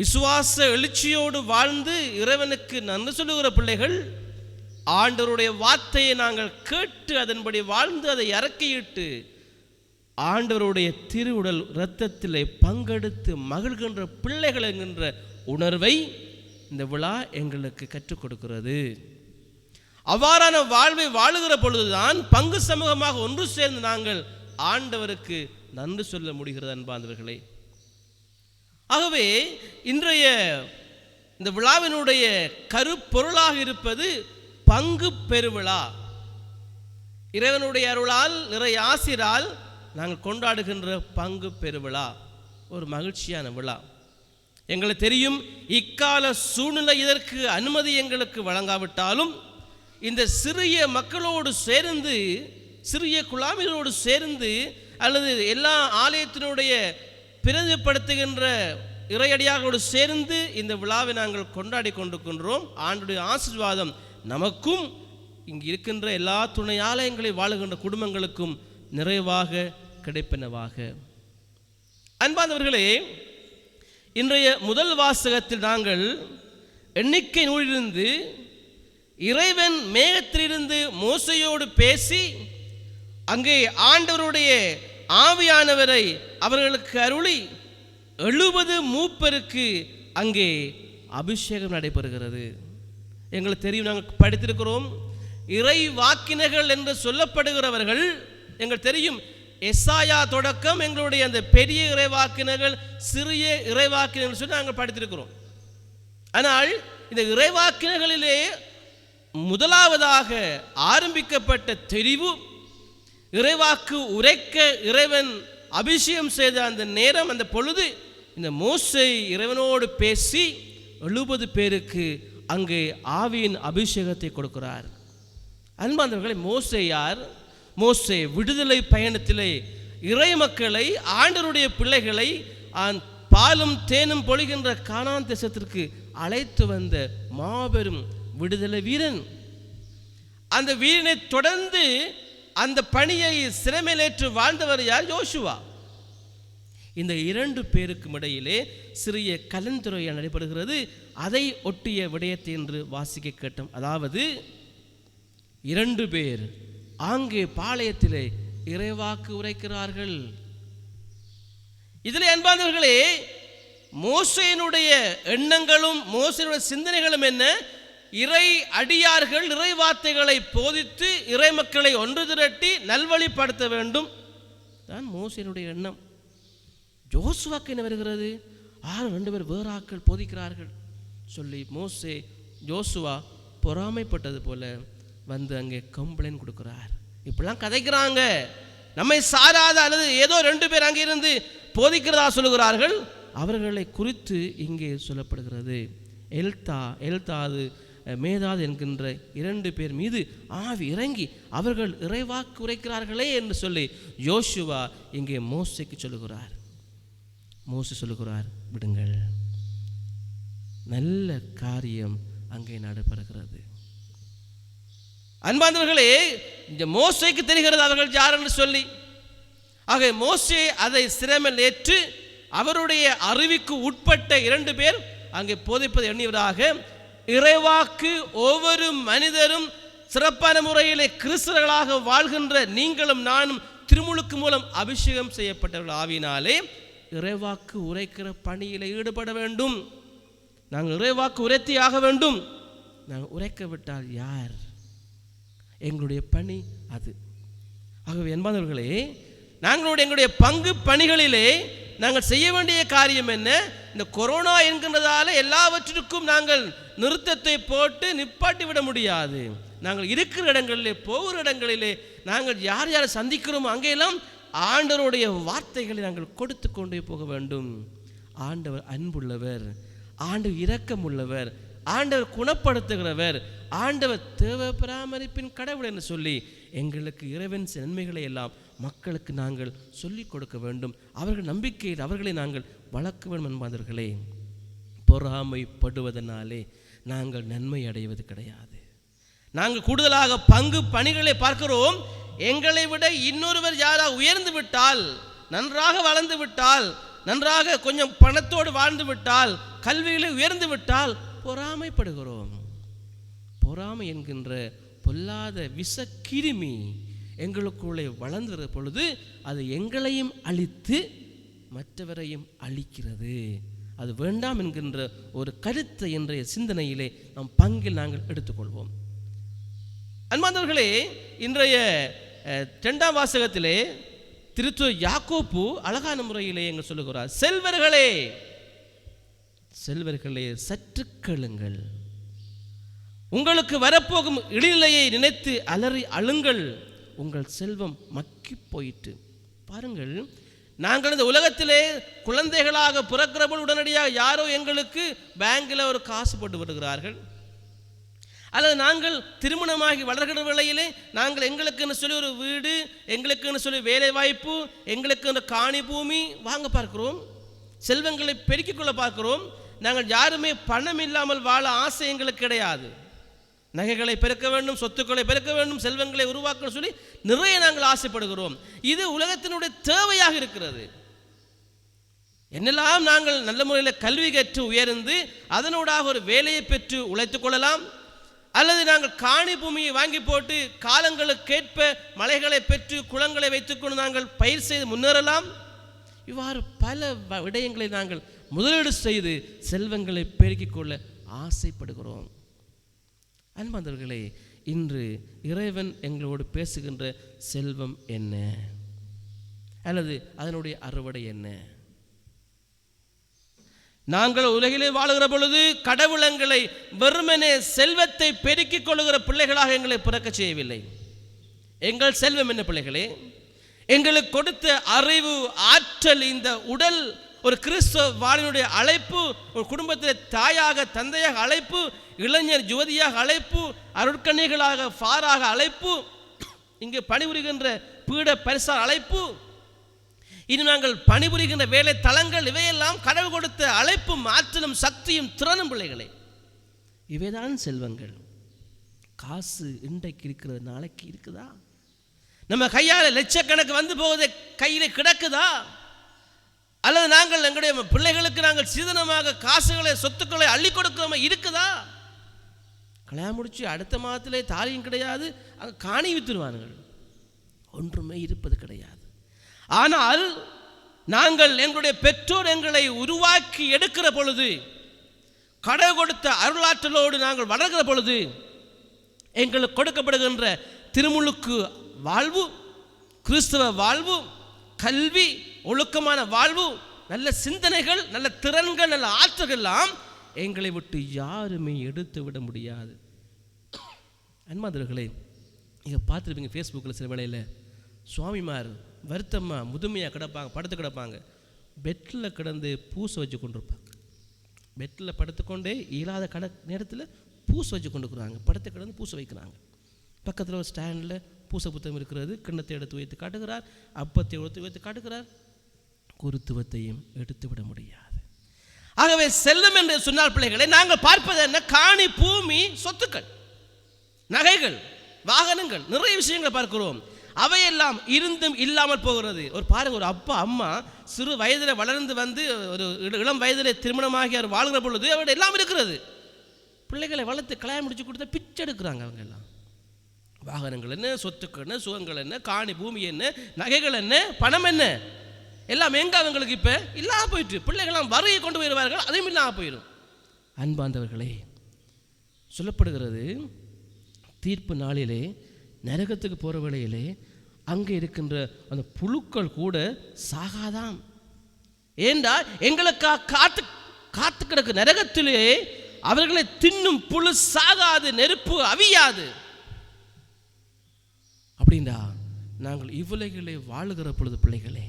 விசுவாச எழுச்சியோடு வாழ்ந்து இறைவனுக்கு நன்றி சொல்லுகிற பிள்ளைகள், ஆண்டவருடைய வார்த்தையை நாங்கள் கேட்டு அதன்படி வாழ்ந்து அதை இறக்கியிட்டு ஆண்டவருடைய திருவுடல் இரத்தத்திலே பங்கெடுத்து மகிழ்கின்ற பிள்ளைகள் என்கின்ற உணர்வை இந்த விழா எங்களுக்கு கற்றுக் கொடுக்கிறது. அவ்வாறான வாழ்வை வாழுகிற பொழுதுதான் பங்கு சமூகமாக ஒன்று சேர்ந்து நாங்கள் ஆண்டவருக்கு நன்றி சொல்ல முடிகிறது அன்பார்ந்தவர்களே. ஆகவே இன்றைய இந்த விழாவினுடைய கருப்பொருளாக இருப்பது பங்கு பெருவிழா. இறைவனுடைய அருளால் நிறைய ஆசிரால் நாங்கள் கொண்டாடுகின்ற பங்கு பெருவிழா ஒரு மகிழ்ச்சியான விழா. எங்களுக்கு தெரியும், இக்கால சூழ்நிலை இதற்கு அனுமதி எங்களுக்கு வழங்காவிட்டாலும் இந்த சிறிய மக்களோடு சேர்ந்து, சிறிய குழாமிகளோடு சேர்ந்து, அல்லது எல்லா ஆலயத்தினுடைய பிரதிப்படுத்துகின்ற இறையடியார்களோடு சேர்ந்து இந்த விழாவை நாங்கள் கொண்டாடி கொண்டிருக்கின்றோம். ஆண்டுடைய ஆசீர்வாதம் நமக்கும் இங்கு இருக்கின்ற எல்லா துணை ஆலயங்களில் வாழுகின்ற குடும்பங்களுக்கும் நிறைவாக கிடைப்பனவாக. அன்பானவர்களே, இன்றைய முதல் வாசகத்தில் நாங்கள் எண்ணிக்கை நூலிலிருந்து இறைவன் மேகத்திலிருந்து மோசையோடு பேசி அங்கே ஆண்டவருடைய ஆவியானவரை அவர்களுக்கு அருளி 70 மூப்பருக்கு அங்கே அபிஷேகம் நடைபெறுகிறது. எங்களுக்கு தெரியும், நாங்கள் படித்திருக்கிறோம். இறை வாக்கினர்கள் என்று சொல்லப்படுகிறவர்கள் எங்களுக்கு தெரியும். எசாயா தொடக்கம் எங்களுடைய அந்த பெரிய இறைவாக்கினர்கள், சிறிய இறைவாக்கினர்கள் சொல்லி நாங்கள் படித்திருக்கிறோம். ஆனால் இந்த இறைவாக்கினர்களிலே முதலாவதாக ஆரம்பிக்கப்பட்ட தெரிவு இறைவாக்கு உரைக்க இறைவன் அபிஷேகம் செய்த அந்த நேரம், அந்த பொழுது இந்த மோசே இறைவனோடு பேசி 70 பேருக்கு அங்கே ஆவியின் அபிஷேகத்தை கொடுக்கிறார். அன்பார்ந்தவர்களே, மோசே யார்? மோசே விடுதலை பயணத்திலே இறை மக்களை, ஆண்டவருடைய பிள்ளைகளை பாலும் தேனும் பொழிகின்ற கானான் தேசத்திற்கு அழைத்து வந்த மாபெரும் விடுதலை வீரன். அந்த வீரனை தொடர்ந்து அந்த பணியை சிறைமேலேற்று வாழ்ந்தவர் யார்? யோசுவா. இந்த 2 பேருக்கும் இடையிலே சிறிய கலந்துரையாடல் நடைபெறுகிறது. அதை ஒட்டிய விடயத்தை என்று வாசிக்க கேட்டோம். அதாவது 2 பேர் அங்கே பாளையத்திலே இறைவாக்கு உரைக்கிறார்கள். இதில் அன்பார்ந்தவர்களே, மோசேயினுடைய எண்ணங்களும் மோசேயினுடைய சிந்தனைகளும் என்ன? இறை அடியார்கள் இறை வார்த்தைகளை போதித்து இறை மக்களை ஒன்று திரட்டி நல்வழிப்படுத்த வேண்டும் தான் மோசேயினுடைய எண்ணம். யோசுவாக்கு என்ன வருகிறது? 2 பேர் வேறு ஆட்கள் போதிக்கிறார்கள் சொல்லி யோசுவா பொறாமைப்பட்டது போல வந்து அங்கே கம்ப்ளைண்ட் கொடுக்கிறார். இப்படிலாம் கதைக்கிறாங்க, நம்மை சாராத அல்லது ஏதோ 2 பேர் அங்கே இருந்து போதிக்கிறதா சொல்லுகிறார்கள். அவர்களை குறித்து இங்கே சொல்லப்படுகிறது. எல்தாது மேதாது என்கின்ற 2 பேர் மீது ஆவி இறங்கி அவர்கள் இறைவாக்கு உரைக்கிறார்களே என்று சொல்லி யோசுவா இங்கே மோசேக்கு சொல்லுகிறார். மோசே சொல்லுகிறார், விடுங்கள், நல்ல காரியம் அங்கே நடைபெறுகிறது. அன்பார்ந்தவர்களே, இந்த மோசேக்கு தெரிகிறது அவர்கள் யார் என்று சொல்லி. ஆக மோசே அதை சிறைமையில் ஏற்று அவருடைய அறிவுக்கு உட்பட்ட 2 பேர் அங்கே போதிப்பது எண்ணியவராக இறைவாக்கு ஒவ்வொரு மனிதரும் சிறப்பான முறையிலே கிறிஸ்தவர்களாக வாழ்கின்ற நீங்களும் நானும் திருமுழுக்கு மூலம் அபிஷேகம் செய்யப்பட்டவர்கள் ஆவியினாலே இறைவாக்கு உரைக்கிற பணியில் ஈடுபட வேண்டும். நாங்கள் இறைவாக்கு உரைத்தி ஆக வேண்டும். நாங்கள் உரைக்க விட்டால் யார்? எங்களுடைய பணி அது. ஆகவே என்பவர்களே, எங்களுடைய பங்கு பணிகளிலே நாங்கள் செய்ய வேண்டிய காரியம் என்ன? இந்த கொரோனா என்கின்றதால எல்லாவற்றிற்கும் நாங்கள் நிறுத்தத்தை போட்டு நிப்பாட்டி விட முடியாது. நாங்கள் இருக்கிற இடங்களிலே, போகிற இடங்களிலே நாங்கள் யார் யாரை சந்திக்கிறோமோ அங்கெல்லாம் ஆண்டவருடைய வார்த்தைகளை நாங்கள் கொடுத்து கொண்டே போக வேண்டும். ஆண்டவர் அன்புள்ளவர், ஆண்டவர் இரக்கம் உள்ளவர், ஆண்டவர் குணப்படுத்துகிறவர், ஆண்டவர் தேவ பராமரிப்பின் கடவுள் என்று சொல்லி எங்களுக்கு இறைவன் நன்மைகளை எல்லாம் மக்களுக்கு நாங்கள் சொல்லிக் கொடுக்க வேண்டும். அவர்கள் நம்பிக்கையில் அவர்களை நாங்கள் வளர்க்க வேண்டும் என்பார்களே. பொறாமைப்படுவதனாலே நாங்கள் நன்மை அடைவது கிடையாது. நாங்கள் கூடுதலாக பங்கு பணிகளை பார்க்கிறோம். எங்களை விட இன்னொருவர் யாராக உயர்ந்து விட்டால், நன்றாக வளர்ந்து விட்டால், நன்றாக கொஞ்சம் பணத்தோடு வாழ்ந்து விட்டால், கல்வியிலே உயர்ந்து விட்டால் பொறாமைப்படுகிறோம். பொறாமை என்கின்ற பொல்லாத விஷ கிருமி எங்களுக்குள்ளே வளர்ந்துற பொழுது அது எங்களையும் அழித்து மற்றவரையும் அழிக்கிறது. அது வேண்டாம் என்கின்ற ஒரு கருத்தை இன்றைய சிந்தனையிலே நம் பங்கில் நாங்கள் எடுத்துக்கொள்வோம். அன்பார்ந்தவர்களே, இன்றைய 2ஆம் வாசகத்திலே திருத்தூதர் யாக்கோப்பு அழகான முறையிலே எங்கள் சொல்லுகிறார், செல்வர்களே செல்வர்களே சற்று கேளுங்கள், உங்களுக்கு வரப்போகும் இழிநிலையை நினைத்து அலறி அழுங்கள், உங்கள் செல்வம் மக்கி போயிட்டு. பாருங்கள், நாங்கள் இந்த உலகத்திலே குழந்தைகளாக பிறக்கிறபோது உடனடியாக யாரோ எங்களுக்கு பேங்கில் ஒரு காசு போட்டு விடுகிறார்கள், அல்லது நாங்கள் திருமணமாகி வளர்கிற வேளையிலே நாங்கள் எங்களுக்குன்னு சொல்லி ஒரு வீடு, எங்களுக்குன்னு சொல்லி வேலை வாய்ப்பு, எங்களுக்கு காணி பூமி வாங்க பார்க்கிறோம், செல்வங்களை பெருக்கிக் கொள்ள பார்க்கிறோம். நாங்கள் யாருமே பணம் இல்லாமல் வாழ ஆசை எங்களுக்கு கிடையாது. நகைகளை பெருக்க வேண்டும், சொத்துக்களை பெருக்க வேண்டும், செல்வங்களை உருவாக்கணும் சொல்லி நிறைய நாங்கள் ஆசைப்படுகிறோம். இது உலகத்தினுடைய தேவையாக இருக்கிறது. என்னெல்லாம் நாங்கள் நல்ல முறையில் கல்வி கற்று உயர்ந்து அதனூடாக ஒரு வேலையை பெற்று உழைத்துக் கொள்ளலாம், அல்லது நாங்கள் காணி பூமியை வாங்கி போட்டு காலங்களுக்கேற்ப மலைகளை பெற்று குளங்களை வைத்துக்கொண்டு நாங்கள் பயிர் செய்து முன்னேறலாம். இவ்வாறு பல விடயங்களை நாங்கள் முதலீடு செய்து செல்வங்களை பெருக்கிக் கொள்ள ஆசைப்படுகிறோம். அன்பார்ந்தவர்களே, இன்று இறைவன் எங்களோடு பேசுகின்ற செல்வம் என்ன, அல்லது அதனுடைய அறுவடை என்ன? நாங்கள் உலகிலே வாழுகிற பொழுது கடவுள் எங்களை வெறுமனே செல்வத்தை பெருக்கிக் கொள்ளுகிற பிள்ளைகளாக எங்களை பிறக்க செய்யவில்லை. எங்கள் செல்வம் என்ன பிள்ளைகளே? எங்களுக்கு கொடுத்த அறிவு, ஆற்றல், இந்த உடல், ஒரு கிறிஸ்தவ வாழ்வினுடைய அழைப்பு, ஒரு குடும்பத்தில் தாயாக தந்தையாக அழைப்பு, இளைஞர் யுவதியாக அழைப்பு, அருட்கண்ணிகளாக ஃபாராக அழைப்பு, இங்கு பணிபுரிகின்ற பீட பரிசார் அழைப்பு, இனி நாங்கள் பணிபுரிகின்ற வேலை தளங்கள், இவையெல்லாம் கடவுள் கொடுத்த அழைப்பும் ஆற்றலும் சக்தியும் திறனும் பிள்ளைகளே. இவைதான் செல்வங்கள். காசு இன்றைக்கு இருக்கிறது, நாளைக்கு இருக்குதா? நம்ம கையால் லட்சக்கணக்கு வந்து போவதை கையிலே கிடக்குதா? அல்லது நாங்கள் எங்களுடைய பிள்ளைகளுக்கு நாங்கள் சீதனமாக காசுகளை, சொத்துக்களை அள்ளி கொடுக்கிறோமா இருக்குதா? கல்யாணம் முடிச்சு அடுத்த மாதத்திலே தாலியும் கிடையாது, அங்கே காணி வித்துருவார்கள், ஒன்றுமே இருப்பது கிடையாது. ஆனால் நாங்கள் எங்களுடைய பெற்றோர் எங்களை உருவாக்கி எடுக்கிற பொழுது, கடவுள் கொடுத்த அருளாற்றலோடு நாங்கள் வளர்கிற பொழுது, எங்களுக்கு கொடுக்கப்படுகின்ற திருமுழுக்கு வாழ்வு, கிறிஸ்தவ வாழ்வு, கல்வி, ஒழுக்கமான வாழ்வு, நல்ல சிந்தனைகள், நல்ல திறன்கள், நல்ல ஆற்றல்கள் எல்லாம் எங்களை விட்டு யாருமே எடுத்து விட முடியாது. அன்பார்ந்தவர்களே, நீங்கள் பார்த்துருப்பீங்க ஃபேஸ்புக்கில் சில வேளையில் சுவாமிமார் வருத்தமாக முதுமையாக கிடப்பாங்க, படுத்து கிடப்பாங்க, பெட்டில் கிடந்து பூசை வச்சு கொண்டிருப்பாங்க. பெட்டில் படுத்துக்கொண்டே இயலாத நேரத்தில் பூசை வச்சு கொண்டுக்கிறாங்க, படுத்து கிடந்து பூசை வைக்கிறாங்க. பக்கத்தில் ஒரு ஸ்டாண்டில் பூசை புத்தகம் இருக்கிறது, கிண்ணத்தை எடுத்து வைத்து காட்டுகிறார், அப்பத்தை எடுத்து வைத்து காட்டுகிறார். குருத்துவத்தையும் எடுத்து விட முடியாது. ஆகவே செல்வம் என்று சொன்னால் பிள்ளைகளை நாங்கள் பார்ப்பது என்ன? காணி, பூமி, சொத்துக்கள், நகைகள், வாகனங்கள், நிறைய விஷயங்களை பார்க்கிறோம். அவையெல்லாம் இருந்தும் இல்லாமல் போகிறது. ஒரு பாருங்க, ஒரு அப்பா அம்மா சிறு வயதில் வளர்ந்து வந்து ஒரு இளம் வயதில் திருமணமாகி அவர் வாழ்கிற பொழுது அவருடைய எல்லாம் இருக்கிறது. பிள்ளைகளை வளர்த்து கல்யாணம் முடிச்சு கொடுத்தா பிச்சை எடுக்கிறாங்க. அவங்க எல்லாம் வாகனங்கள் என்ன, சொத்துக்கள் என்ன, சுகங்கள் என்ன, காணி பூமி என்ன, நகைகள் என்ன, பணம் என்ன, எல்லாம் எங்க அவங்களுக்கு இப்போ இல்லாமல் போயிட்டு, பிள்ளைகள்லாம் வருகை கொண்டு போயிடுவார்கள், அதையும் இல்லாமல் போயிடும். அன்பார்ந்தவர்களே, சொல்லப்படுகிறது தீர்ப்பு நாளிலே நரகத்துக்கு போகிற வேளையிலே அங்கே இருக்கின்ற அந்த புழுக்கள் கூட சாகாதாம். ஏண்டா எங்களுக்காக காத்து கிடக்கு நரகத்திலே அவர்களை தின்னும் புழு சாகாது, நெருப்பு அவியாது. அப்படின்னா நாங்கள் இவ்வுலகிலே வாழுகிற பொழுது பிள்ளைகளே,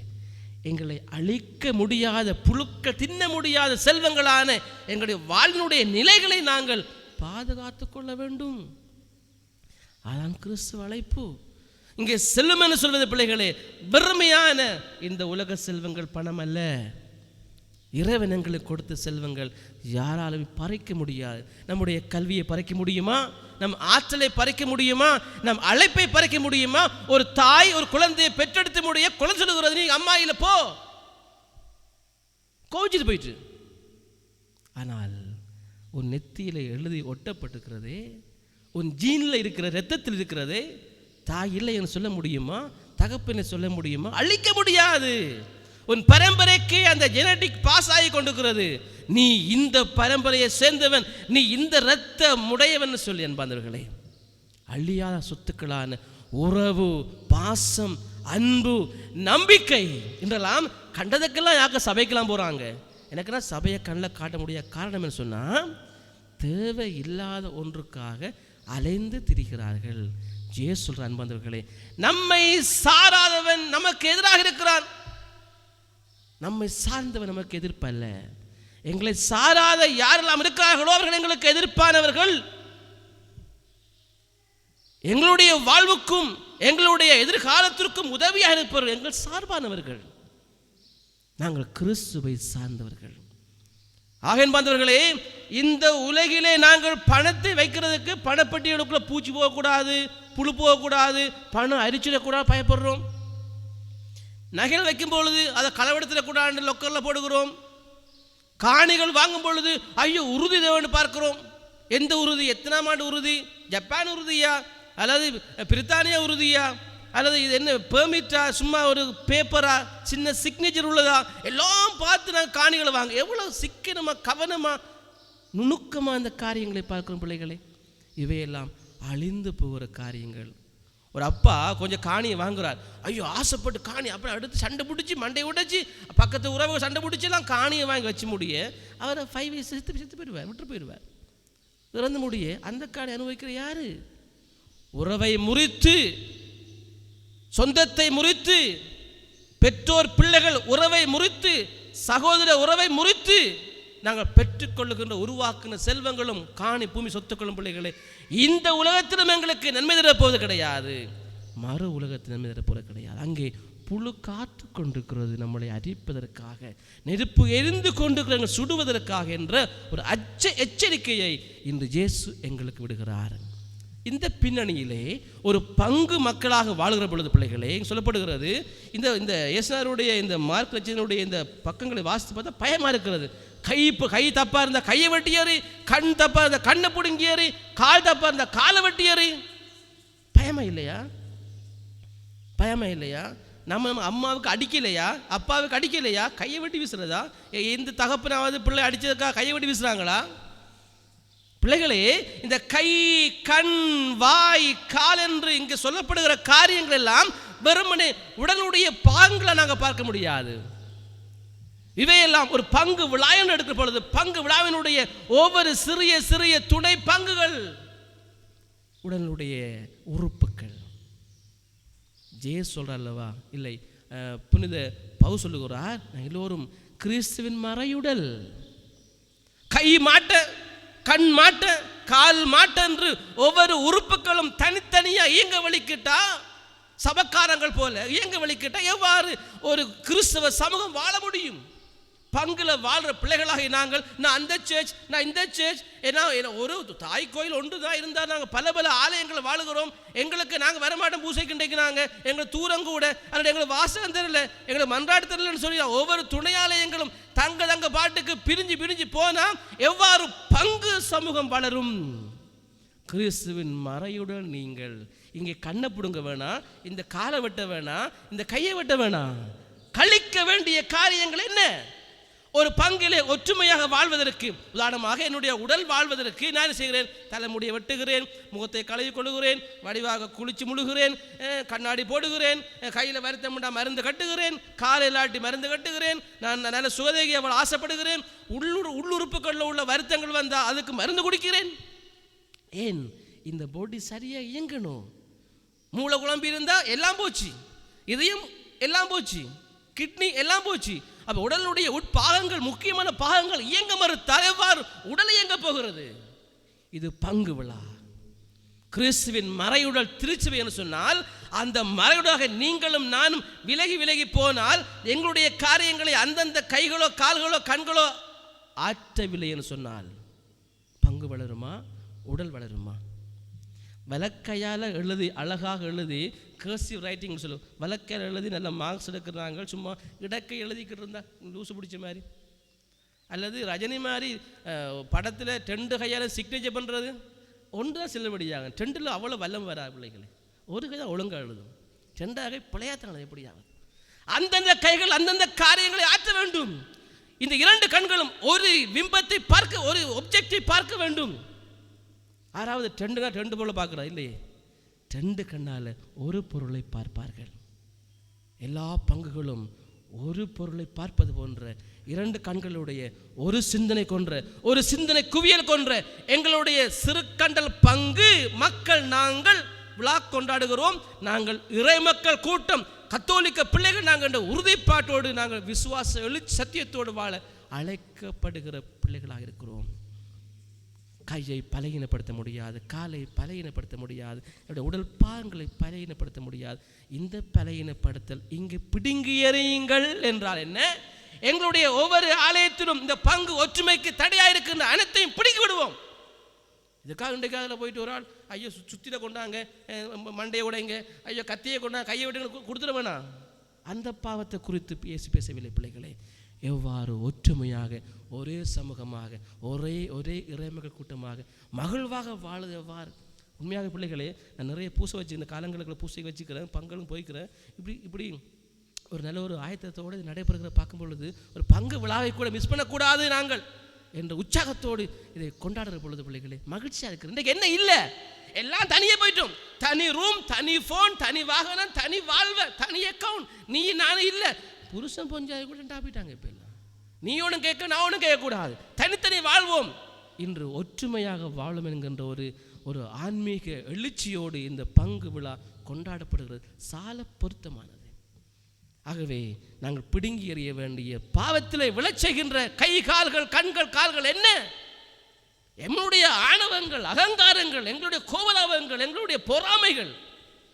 எங்களை அழிக்க முடியாத புழுக்கள் தின்ன முடியாத செல்வங்களான எங்களுடைய வாழ்வினுடைய நிலைகளை நாங்கள் பாதுகாத்து கொள்ள வேண்டும். அதான் கிறிஸ்துவ அழைப்பு. இங்கே செல்வம் என்று சொல்வது பிள்ளைகளே வெறுமையான இந்த உலக செல்வங்கள், பணம் அல்ல. இறைவன் எங்களுக்கு கொடுத்த செல்வங்கள் யாராலும் பறிக்க முடியாது. நம்முடைய கல்வியை பறிக்க முடியுமா? நம் ஆற்றலை பறிக்க முடியுமா? நம் அழைப்பை பறிக்க முடியுமா? ஒரு தாய் ஒரு குழந்தையை பெற்றெடுத்து முடிய குழந்தை சொல்லுகிறது, நீ அம்மா இல்லை போ, கோவிச்சிட்டு போயிட்டு. ஆனால் உன் நெத்தியில எழுதி ஒட்டப்பட்டிருக்கிறதே, உன் ஜீனில் இருக்கிற ரத்தத்தில் இருக்கிறதே, தாய் இல்லை என்று சொல்ல முடியுமா? தகப்பனை சொல்ல முடியுமா? அழிக்க முடியாது. உன் பரம்பரைக்கு அந்த ஜெனடிக் பாஸ் ஆகி கொண்டிருக்கிறது. நீ இந்த பரம்பரையை சேர்ந்தவன், நீ இந்த இரத்த முடையவன் சொல்லி அன்பார்ந்தவர்களே, அழியாத சொத்துக்களான உறவு, பாசம், அன்பு, நம்பிக்கை என்றெல்லாம் கண்டதுக்கெல்லாம் யாக்க சபைக்கெல்லாம் போகிறாங்க. எனக்குன்னா சபையை கண்ணில் காட்ட முடியாத காரணம் என்ன சொன்னால், தேவை இல்லாத ஒன்றுக்காக அலைந்து திரிகிறார்கள். ஜேசு சொல்ற அன்பார்ந்தவர்களே, நம்மை சாராதவன் நமக்கு எதிராக இருக்கிறான், நம்மை சார்ந்தவன் நமக்கு எதிர்ப்பல்ல. எங்களை சாராத யாரெல்லாம் இருக்கிறார்களோ அவர்கள் எங்களுக்கு எதிர்ப்பானவர்கள். எங்களுடைய வாழ்வுக்கும் எங்களுடைய எதிர்காலத்திற்கும் உதவியாக இருப்பவர்கள் எங்கள் சார்பானவர்கள். நாங்கள் கிறிஸ்துவை சார்ந்தவர்கள். ஆகவே இந்த உலகிலே நாங்கள் பணத்தை வைக்கிறதுக்கு பணப்பட்டியலுக்குள்ள பூச்சி போகக்கூடாது, புழு போகக்கூடாது, பணம் அரிச்சிடக்கூடாது பயப்படுறோம். நகைகள் வைக்கும் பொழுது அதை களவெடுத்துடக்கூடாது லொக்கரில் போடுகிறோம். காணிகள் வாங்கும் பொழுது ஐயோ உறுதி தேவைன்னு பார்க்கிறோம். எந்த உறுதி? எத்தனாம் ஆண்டு உறுதி? ஜப்பான் உறுதியா அல்லது பிரித்தானியா உறுதியா அல்லது இது என்ன பெர்மிட்டா, சும்மா ஒரு பேப்பரா, சின்ன சிக்னேச்சர் உள்ளதா, எல்லாம் பார்த்து நாங்கள் காணிகளை வாங்க. எவ்வளோ சிக்கனமாக கவனமாக நுணுக்கமாக அந்த காரியங்களை பார்க்கிறோம் பிள்ளைகளே. இவையெல்லாம் அழிந்து போகிற காரியங்கள். ஒரு அப்பா கொஞ்சம் காணியை வாங்குறார். ஐயோ ஆசைப்பட்டு காணி அப்புறம் அடுத்து சண்டை பிடிச்சி மண்டையை உடைச்சி பக்கத்து உறவு சண்டை பிடிச்செல்லாம் காணியை வாங்கி வச்சு முடிய அவர் 5 வயசு செத்து போயிடுவார், விட்டு போயிடுவார், இறந்து முடிய அந்த காணி அனுபவிக்கிற யாரு? உறவை முறித்து, சொந்தத்தை முறித்து, பெற்றோர் பிள்ளைகள் உறவை முறித்து, சகோதர உறவை முறித்து நாங்கள் பெற்றுக்கொள்ளுகின்ற உருவாக்குன செல்வங்களும் காணி பூமி சொத்துக்களும் பிள்ளைகளே இந்த உலகத்திலும் எங்களுக்கு நன்மை தரப்போவது கிடையாது, மறு உலகத்தில் நன்மை தரப்போவது கிடையாது. அங்கே புழு காத்து கொண்டிருக்கிறது நம்மளை அரிப்பதற்காக, நெருப்பு எரிந்து கொண்டிருக்கிற சுடுவதற்காக என்ற ஒரு எச்சரிக்கையை இன்று இயேசு எங்களுக்கு விடுகிறார். இந்த பின்னணியிலே ஒரு பங்கு மக்களாக வாழ்கிற பொழுது பிள்ளைகளே சொல்லப்படுகிறது, இந்த இயேசுநாதருடைய இந்த மார்க் லட்சனுடைய இந்த பக்கங்களை வாசித்து பார்த்தா பயமாக இருக்கிறது. கை தப்பாக இருந்தால் கையை வெட்டியறி, கண் தப்பாக இருந்தால் கண்ணை பிடுங்கியறி, கால் தப்பாக இருந்தால் காலை வெட்டியறி. பயமா இல்லையா? பயமா இல்லையா? நம்ம அம்மாவுக்கு அடிக்கலையா, அப்பாவுக்கு அடிக்கலையா, கையை வெட்டி வீசுறதா? எந்த தகப்பனாவது பிள்ளை அடித்ததுக்காக கையை வெட்டி வீசுறாங்களா? பிள்ளைகளே இந்த கை, கண், வாய், கால் என்று இங்கு சொல்லப்படுகிற காரியங்கள் எல்லாம் வெறுமனே உடலுடைய பாகங்களை நாங்கள் பார்க்க முடியாது. இவையெல்லாம் ஒரு பங்கு விழாவின் எடுக்கிற பொழுது பங்கு விழாவினுடைய ஒவ்வொரு சிறிய சிறிய துணை பங்குகள் உடலுடைய உறுப்புகள். சொல்ற அல்லவா? இல்லை, புனித பவுல் சொல்லுகிறார், எல்லோரும் கிறிஸ்துவின் மறையுடல். கை மாட்ட, கண் மாட்ட, கால் மாட்ட என்று ஒவ்வொரு உறுப்புகளும் தனித்தனியா இயங்க வலிக்கிட்டா, சபக்காரங்கள் போல இயங்க வலிக்கிட்டா எவ்வாறு ஒரு கிறிஸ்தவ சமூகம் வாழ முடியும்? பங்குல வாழ்ற பிள்ளைகளாக நாங்கள், நான் அந்த சர்ச், நான் இந்த சர்ச், ஏன்னா ஒரு தாய் கோயில் ஒன்று தான் இருந்தால் நாங்கள் பல பல ஆலயங்களை வாழுகிறோம். எங்களுக்கு நாங்கள் வரமாட்டோம் பூசைக்கு, இன்றைக்கு நாங்கள் எங்களை தூரம் கூட அல்லது எங்களை வாசகம் தெரியல, எங்களை மன்றாடு தெரியலன்னு சொல்லி ஒவ்வொரு துணை ஆலயங்களும் தங்க பாட்டுக்கு பிரிஞ்சு பிரிஞ்சு போனால் எவ்வாறு பங்கு சமூகம் வளரும்? கிறிஸ்துவின் மறையுடன் நீங்கள் இங்கே கண்ணை பிடுங்க வேணாம், இந்த காலை வெட்ட வேணாம், இந்த கையை வெட்ட வேணாம். கழிக்க வேண்டிய காரியங்கள் என்ன? ஒரு பங்கிலே ஒற்றுமையாக வாழ்வதற்கு, உதாரணமாக என்னுடைய உடல் வாழ்வதற்கு நான் என்ன செய்கிறேன்? தலைமுடியை வெட்டுகிறேன், முகத்தை கழுவி கொள்ளுகிறேன், வடிவாக குளிச்சு முழுகிறேன், கண்ணாடி போடுகிறேன், கையில் வருத்தம் மருந்து கட்டுகிறேன், காலில் ஆட்டி மருந்து கட்டுகிறேன், நான் நல்ல சுகதேகி அவள் ஆசைப்படுகிறேன், உள்ளுறுப்புகளில் உள்ள வருத்தங்கள் வந்தால் அதுக்கு மருந்து குடிக்கிறேன். ஏன்? இந்த பாடி சரியாக இயங்கணும். மூளை குழம்பி இருந்தால் எல்லாம் போச்சு, இதயம் எல்லாம் போச்சு, கிட்னி எல்லாம் போச்சு. அப்போ உடலுடைய உட்பாகங்கள், முக்கியமான பாகங்கள் இயங்க மறுத்தால் எவ்வாறு உடல் இயங்க போகிறது? இது பங்கு விழா. கிறிஸ்துவின் மறையுடல் திருச்சபை என்று சொன்னால், அந்த மறையுடாக நீங்களும் நானும் விலகி விலகி போனால் எங்களுடைய காரியங்களை அந்தந்த கைகளோ கால்களோ கண்களோ ஆற்றவில்லை என்று சொன்னால் பங்கு வளருமா? உடல் வளருமா? வலக்கையால் எழுதி, அழகாக எழுதி, கர்சிவ் ரைட்டிங் சொல்லுவோம், வலக்கையால் எழுதி நல்ல மார்க்ஸ் எடுக்கிறாங்க. சும்மா இடக்கை எழுதிக்கிட்டு இருந்தால் லூசு பிடிச்ச மாதிரி, அல்லது ரஜினி மாதிரி படத்தில் 2 கையால் சிக்னேச்சர் பண்ணுறது ஒன்று தான் செல்லுபடியாகும். 2ல் அவ்வளோ வல்லம் வரா பிள்ளைகளை, ஒரு கை தான் ஒழுங்காக எழுதும், 2 கை பிழையாத்தானது எப்படியாகும்? அந்தந்த கைகள் அந்தந்த காரியங்களை ஆற்ற வேண்டும். இந்த 2 கண்களும் ஒரு பிம்பத்தை பார்க்க, ஒரு ஒப்ஜெக்டை பார்க்க வேண்டும். 6வது 2 போல பார்க்குறா இல்லையே, 2 கண்ணால் ஒரு பொருளை பார்ப்பார்கள். எல்லா பங்குகளும் ஒரு பொருளை பார்ப்பது போன்ற 2 கண்களுடைய ஒரு சிந்தனை கொன்ற, ஒரு சிந்தனை குவியல் கொன்ற எங்களுடைய சிறுகண்டல் பங்கு மக்கள் நாங்கள் விழா கொண்டாடுகிறோம். நாங்கள் இறை மக்கள் கூட்டம், கத்தோலிக்க பிள்ளைகள், நாங்கள் என்ற உறுதிப்பாட்டோடு நாங்கள் விசுவாச எழுச்சி சத்தியத்தோடு வாழ அழைக்கப்படுகிற பிள்ளைகளாக இருக்கிறோம். கையை பலகீனப்படுத்த முடியாது, காலை பலகீனப்படுத்த முடியாது, என்னுடைய உடல் பாகங்களை பலகீனப்படுத்த முடியாது. இந்த பலகீனப்படுத்தல் இங்கு பிடுங்கி எறியுங்கள் என்றால் என்ன? எங்களுடைய ஒவ்வொரு ஆலயத்திலும் இந்த பங்கு ஒற்றுமைக்கு தடையாக இருக்கின்ற அனைத்தையும் பிடிக்கி விடுவோம். இதுக்காக இன்றைக்கு அதில் போயிட்டு ஒரு ஆள் ஐயோ சுத்தில கொண்டாங்க, மண்டையை உடைங்க, ஐயோ கத்தியை கொண்டாங்க, கையை விட்டு கொடுத்துட வேணாம். அந்த பாவத்தை குறித்து பேசவில்லை பிள்ளைகளே. எவ்வாறு ஒற்றுமையாக, ஒரே சமூகமாக, ஒரே இறைமகள் கூட்டமாக மகிழ்வாக வாழுது எவ்வாறு? உண்மையாக பிள்ளைகளே, நான் நிறைய பூசை வச்சு இந்த காலங்களுக்குள்ள பூசை வச்சுக்கிறேன், பங்களும் போய்க்கிறேன். இப்படி ஒரு நல்ல ஒரு ஆயத்தத்தோடு இது நடைபெறுகிற பார்க்கும் பொழுது ஒரு பங்கு விழாவை கூட மிஸ் பண்ணக்கூடாது நாங்கள் என்ற உற்சாகத்தோடு இதை கொண்டாடுற பொழுது பிள்ளைகளே மகிழ்ச்சியாக இருக்கிறது. இன்றைக்கு என்ன இல்லை? எல்லாம் தனியே போயிட்டோம். தனி ரூம், தனி ஃபோன், தனி வாகனம், தனி வாழ்வ, தனி அக்கௌண்ட். நீ நானும் இல்லை, புருஷன் பொஞ்சாதி கூட டாப்பிட்டாங்க. இப்போ எல்லாம் நீ ஒன்றும் கேட்க, நான் ஒன்றும் கேட்கக்கூடாது, தனித்தனி வாழ்வோம். இன்று ஒற்றுமையாக வாழும் என்கின்ற ஒரு ஆன்மீக எழுச்சியோடு இந்த பங்கு விழா கொண்டாடப்படுகிறது. சால பொருத்தமானது. ஆகவே நாங்கள் பிடுங்கி எறிய வேண்டிய பாவத்திலே விளைச்செய்கின்ற கை கால்கள், கண்கள், கால்கள் என்ன? எங்களுடைய ஆணவங்கள், அகங்காரங்கள், எங்களுடைய கோபதாபங்கள், எங்களுடைய பொறாமைகள்,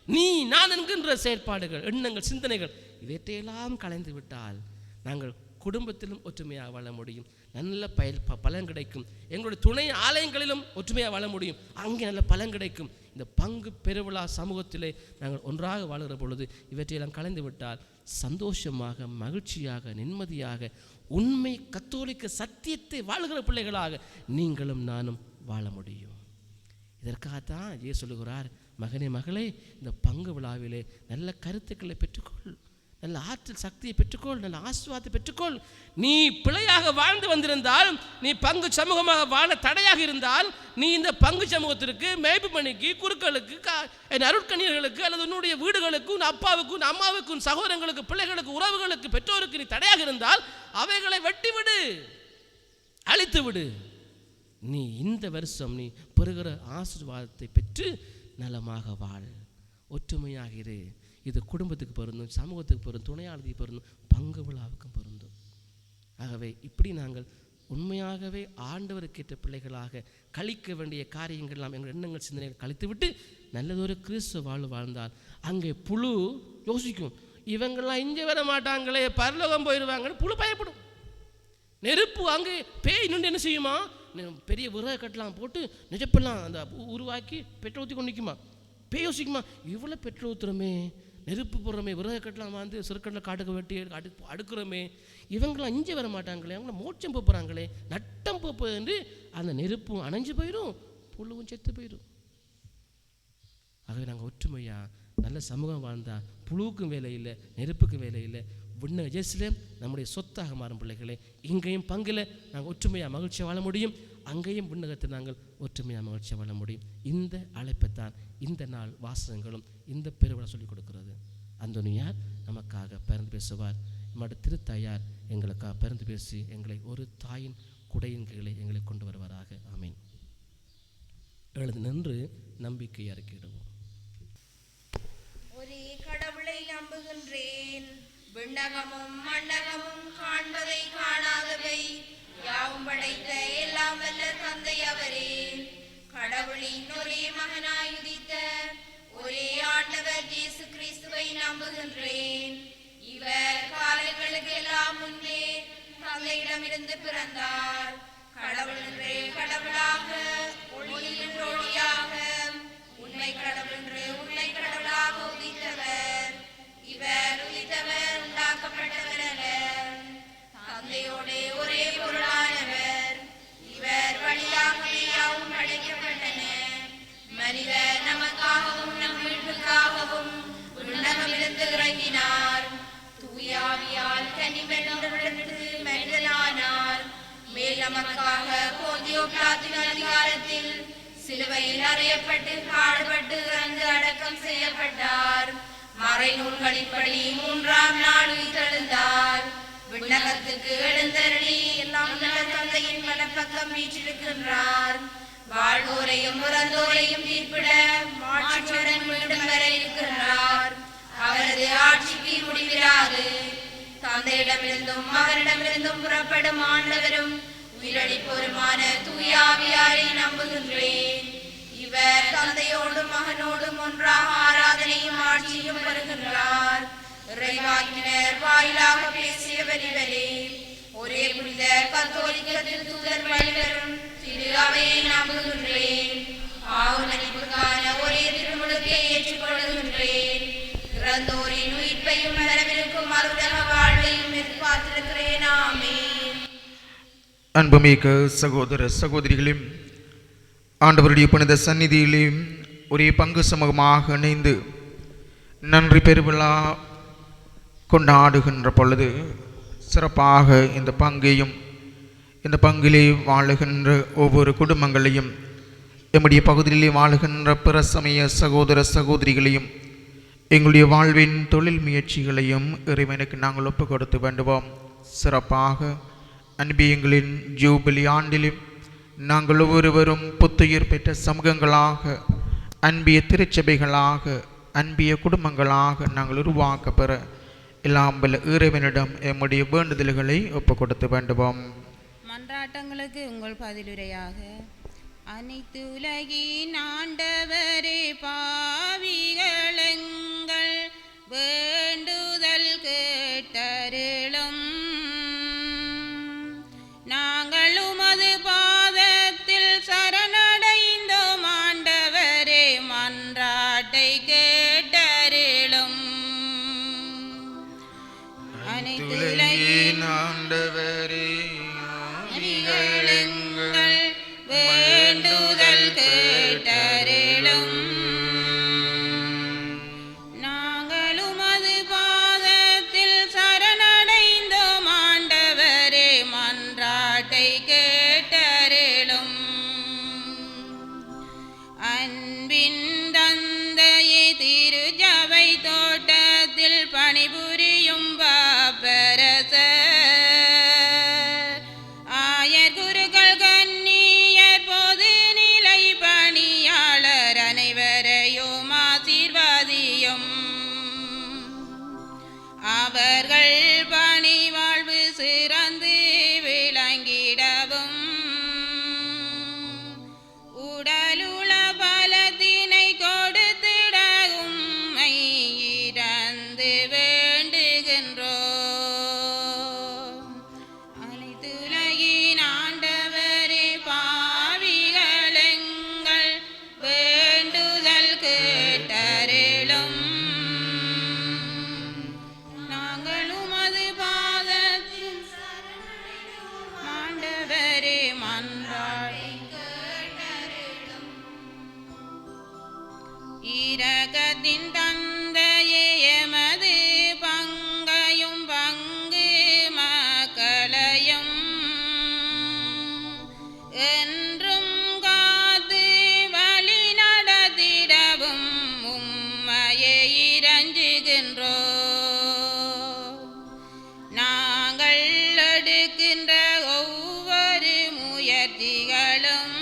நீ நான் என்கின்ற செயற்பாடுகள், எண்ணங்கள், சிந்தனைகள், இவற்றையெல்லாம் கலைந்து விட்டால் நாங்கள் குடும்பத்திலும் ஒற்றுமையாக வாழ முடியும். நல்ல பலன் கிடைக்கும். எங்களுடைய துணை ஆலயங்களிலும் ஒற்றுமையாக வாழ முடியும். அங்கே நல்ல பலன் கிடைக்கும். இந்த பங்கு பெருவிழா சமூகத்திலே நாங்கள் ஒன்றாக வாழ்கிற பொழுது இவற்றையெல்லாம் கலைந்து விட்டால் சந்தோஷமாக, மகிழ்ச்சியாக, நிம்மதியாக, உண்மை கத்தோலிக்க சத்தியத்தை வாழ்கிற பிள்ளைகளாக நீங்களும் நானும் வாழ முடியும். இதற்காகத்தான் இயேசு சொல்லுகிறார், மகனே மகளே, இந்த பங்கு விழாவிலே நல்ல கருத்துக்களை பெற்றுக்கொள், நல்ல ஆற்றல் சக்தியை பெற்றுக்கொள், நல்ல ஆசீர்வாதத்தை பெற்றுக்கொள். நீ பிழையாக வாழ்ந்து வந்திருந்தால், நீ பங்கு சமூகமாக வாழ தடையாக இருந்தால், நீ இந்த பங்கு சமூகத்திற்கு, மேய்ப்பு பணிக்கு, குருக்களுக்கு, அருட்கணியர்களுக்கு, அல்லது உன்னுடைய வீடுகளுக்கு, உன் அப்பாவுக்கு, உன் அம்மாவுக்கு, உன் சகோதரங்களுக்கு, பிள்ளைகளுக்கு, உறவுகளுக்கு, பெற்றோருக்கு நீ தடையாக இருந்தால் அவைகளை வெட்டிவிடு, அழித்து விடு. நீ இந்த வருஷம் நீ பெறுகிற ஆசீர்வாதத்தை பெற்று நலமாக வாழ், ஒற்றுமையாக இரு. இது குடும்பத்துக்கு பொருந்தும், சமூகத்துக்கு பொருந்தும், துணையாளருக்கு பொருந்தும், பங்கு விழாவுக்கும் பொருந்தும். ஆகவே இப்படி நாங்கள் உண்மையாகவே ஆண்டவருக்கேற்ற பிள்ளைகளாக கழிக்க வேண்டிய காரியங்கள் எல்லாம் எங்கள் எண்ணங்கள், சிந்தனைகள் கழித்து விட்டு நல்லதொரு கிறிஸ்துவ வாழ்வு வாழ்ந்தால் அங்கே புழு யோசிக்கும், இவங்கெல்லாம் இங்கே வர மாட்டாங்களே, பரலோகம் போயிடுவாங்கன்னு புழு பயப்படும். நெருப்பு அங்கே பேய் நின்று என்ன செய்யுமா, பெரிய விறகு கட்டலாம் போட்டு நெருப்பெல்லாம் அந்த உருவாக்கி பெட்ரோல் ஊற்றி கொண்டு நிற்குமா. பேய் யோசிக்குமா, இவ்வளோ பெட்ரோல் ஊற்றுறோமே, நெருப்பு போடுறோமே, விறகு கட்டலாம் வந்து சிறுக்கட்டில் காட்டுக்கு வெட்டி அடுக்கிறோமே, இவங்களாம் இங்கே வர மாட்டாங்களே, அவங்கள மோட்சம் போகிறாங்களே, நட்டம் போப்பது என்று அந்த நெருப்பும் அணைஞ்சு போயிடும், புழுவும் செத்து போயிடும். ஆகவே நாங்கள் ஒற்றுமையாக நல்ல சமூகம் வாழ்ந்தால் புழுவுக்கும் வேலை இல்லை, நெருப்புக்கும் வேலை இல்லை. விண்ண ஜெஸ்லேம் நம்முடைய சொத்தாக மாறும் பிள்ளைகளே, இங்கேயும் பங்கில் நாங்கள் ஒற்றுமையாக மகிழ்ச்சியாக வாழ முடியும், அங்கேயும் விண்ணகத்தை நாங்கள் ஒற்றுமையாக மகிழ்ச்சியாக வாழ முடியும். இந்த அழைப்பைத்தான் இந்த நாள் வாசகங்களும் இந்த பெருவிழா சொல்லிக் கொடுக்கிறது. அந்தோனியார் நமக்காக பிறந்து பேசுவார், நம்முடைய திருத்தாயார் எங்களுக்காக பிறந்து பேசி எங்களை ஒரு தாயின் குடையின் கீழே எங்களை கொண்டு வருவாராக. ஆமீன். எழுந்து நின்று நம்பிக்கை அறிக்கையிடுவோம். ஒரே கடவுளை நம்புகின்றேன், விண்ணகமும் மண்ணகமும் காண்பதை காணாதவை யாவும் படைத்த எல்லாம் வல்ல தந்தை அவரே, கடவுளின் ஒரே மகனாய் உதித்த ஒரே ஆண்டவர் இயேசு கிறிஸ்துவை நம்புகின்றேன். இவர் காலங்களுக்கு எல்லாம் முன்பே தந்தையிடமிருந்து பிறந்தார். கடவுள் என்றே கடவுளாக, ஒளி என்று ஒளியாக, உண்மை கடவுள் என்று உண்மை கடவுளாக உதித்தவர். இவர் உதித்தவர் உண்டாக்கப்பட்டவர் அல்ல, தந்தையோடு ஒரே பொருளானவர். இவர் வழியாகவே யாவும் படைக்கப்பட்டன. மனிதர் நமக்காகவும் நம் மீட்புக்காகவும் விண்ணகமிருந்து இறங்கினார். தூயாவியால் கன்னிமரியாளிடமிருந்து மனிதனானார். மேல் நமக்காக போந்தியோ பிலாத்தின் அதிகாரத்தில் சிலுவையில் அறையப்பட்டு பாடுபட்டு இறந்து அடக்கம் செய்யப்பட்டார். மறைநூல்களின்படி 3ஆம் நாள் உயிர்த்தெழுந்தார். விண்ணகத்துக்கு எழுந்தருளி எல்லாம் நல்ல தந்தையின் வலப்பக்கம் வீற்றிருக்கின்றார். வாழ்வோரையும் இறந்தோரையும் தீர்ப்பிட மாட்சியுடன் மீண்டும் வர இருக்கிறார். அவரது ஆட்சிக்கு முடிவிராது. தந்தையிடமிருந்தும் மகனிடமிருந்தும் புறப்படும் ஆண்டவரும் உயிரளிப்போருமான தூயாவியாரை நம்புகின்றேன். இவர் தந்தையோடும் மகனோடும் ஒன்றாக ஆராதனையும் ஆட்சியும் வருகின்றார். இறைவாக்கினர் வாயிலாக பேசியவர் இவரே. ஒரே புனித கத்தோலிக்க திருத்தூதர் வழிவரும் திரு அவையை நம்புகின்றேன். பாவமன்னிப்புக்கான ஒரே திருமுழுக்கை ஏற்றுக்கொள்கின்றேன். இறந்தோரின் உயிர்ப்பையும் வரவிருக்கும் அருளக வாழ்வையும் எதிர்பார்த்திருக்கிறேன். ஆமென். அன்புமிக்க சகோதர சகோதரிகளே, ஆண்டவருடைய புனித சந்நிதியிலே ஒரே பங்கு சமூகமாக இணைந்து நன்றி பெருவிழா கொண்டாடுகின்ற பொழுது சிறப்பாக இந்த பங்கையும் இந்த பங்கிலே வாழுகின்ற ஒவ்வொரு குடும்பங்களையும் எம்முடைய பகுதியிலே வாழுகின்ற பிற சமய சகோதர சகோதரிகளையும் எங்களுடைய வாழ்வின் தொழில் முயற்சிகளையும் இறைவனுக்கு நாங்கள் ஒப்பு கொடுத்து வேண்டுவோம். சிறப்பாக அன்பியங்களின் ஜூபிலி ஆண்டிலும் நாங்கள் ஒவ்வொருவரும் புத்துயிர் பெற்ற சமூகங்களாக, அன்பிய திருச்சபைகளாக, அன்பிய குடும்பங்களாக நாங்கள் உருவாக்க பெற எல்லாம் வல்ல இறைவனிடம் எம்முடைய வேண்டுதல்களை ஒப்பு கொடுத்து வேண்டுவோம். மன்றாட்டங்களுக்கு உங்கள் பதிலுரையாக, அனைத்து உலகின் ஆண்டவரே, பாவிகளெங்கள் வேண்டுதல் கேட்டருளும். நாங்கள் உமது பாதத்தில் சரணடைந்தோம் ஆண்டவரே, மன்றாட்டை கேட்டருளும். அனைத்து உலகின் ஆண்டவரே, எங்கள் வேண்டுதல் கேட்டருளும். நாங்கள் உமது பாதத்தில் சரணடைந்தோம் ஆண்டவரே, மன்றாட்டை கேட்டருளும். அன்பின் தந்தையே, திருச்சபை தோட்டத்தில் பணிபுரியும் பாப்பரச ஆயர் குருக்கள் கன்னியர் பொது நிலை பணியாளர் அனைவரையும் ஆசீர்வாதியும். அவர்கள் பணி வாழ்வு சிறந்து விளங்கிடவும் உடலுள பலத்தினை கொடுத்திடவும் இறந்து வேண்டுகின்றோம். அனைத்து உலகின் ஆண்டவரே, பாவிகளெங்கள் வேண்டுதல் கேட்டருளும். நாங்கள் உமது பாதத்தில் ஆண்டவரே, மன்றாடி இரக்கத்தின் தந்தையே, எமது பங்கையும் பங்கு மக்களையும் என்றும் காத்து வழி நடத்திடவும் உம்மையே இறஞ்சுகின்றோம். நாங்கள் எடுக்கின்ற ஒவ்வொரு முயற்சிகளும்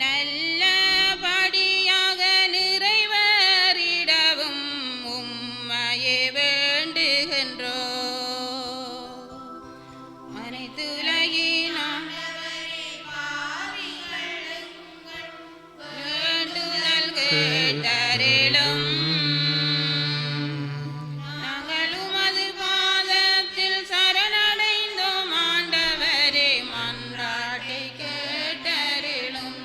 நல்லபடியாக நிறைவேறிடவும் உம்மையே வேண்டுகின்றோம். அனைத்து உலகின் வேண்டுதல் கேட்டருளும். நாங்கள் உமது பாதத்தில் சரணடைந்தோம் ஆண்டவரே, மன்றாட்டை கேட்டருளும்.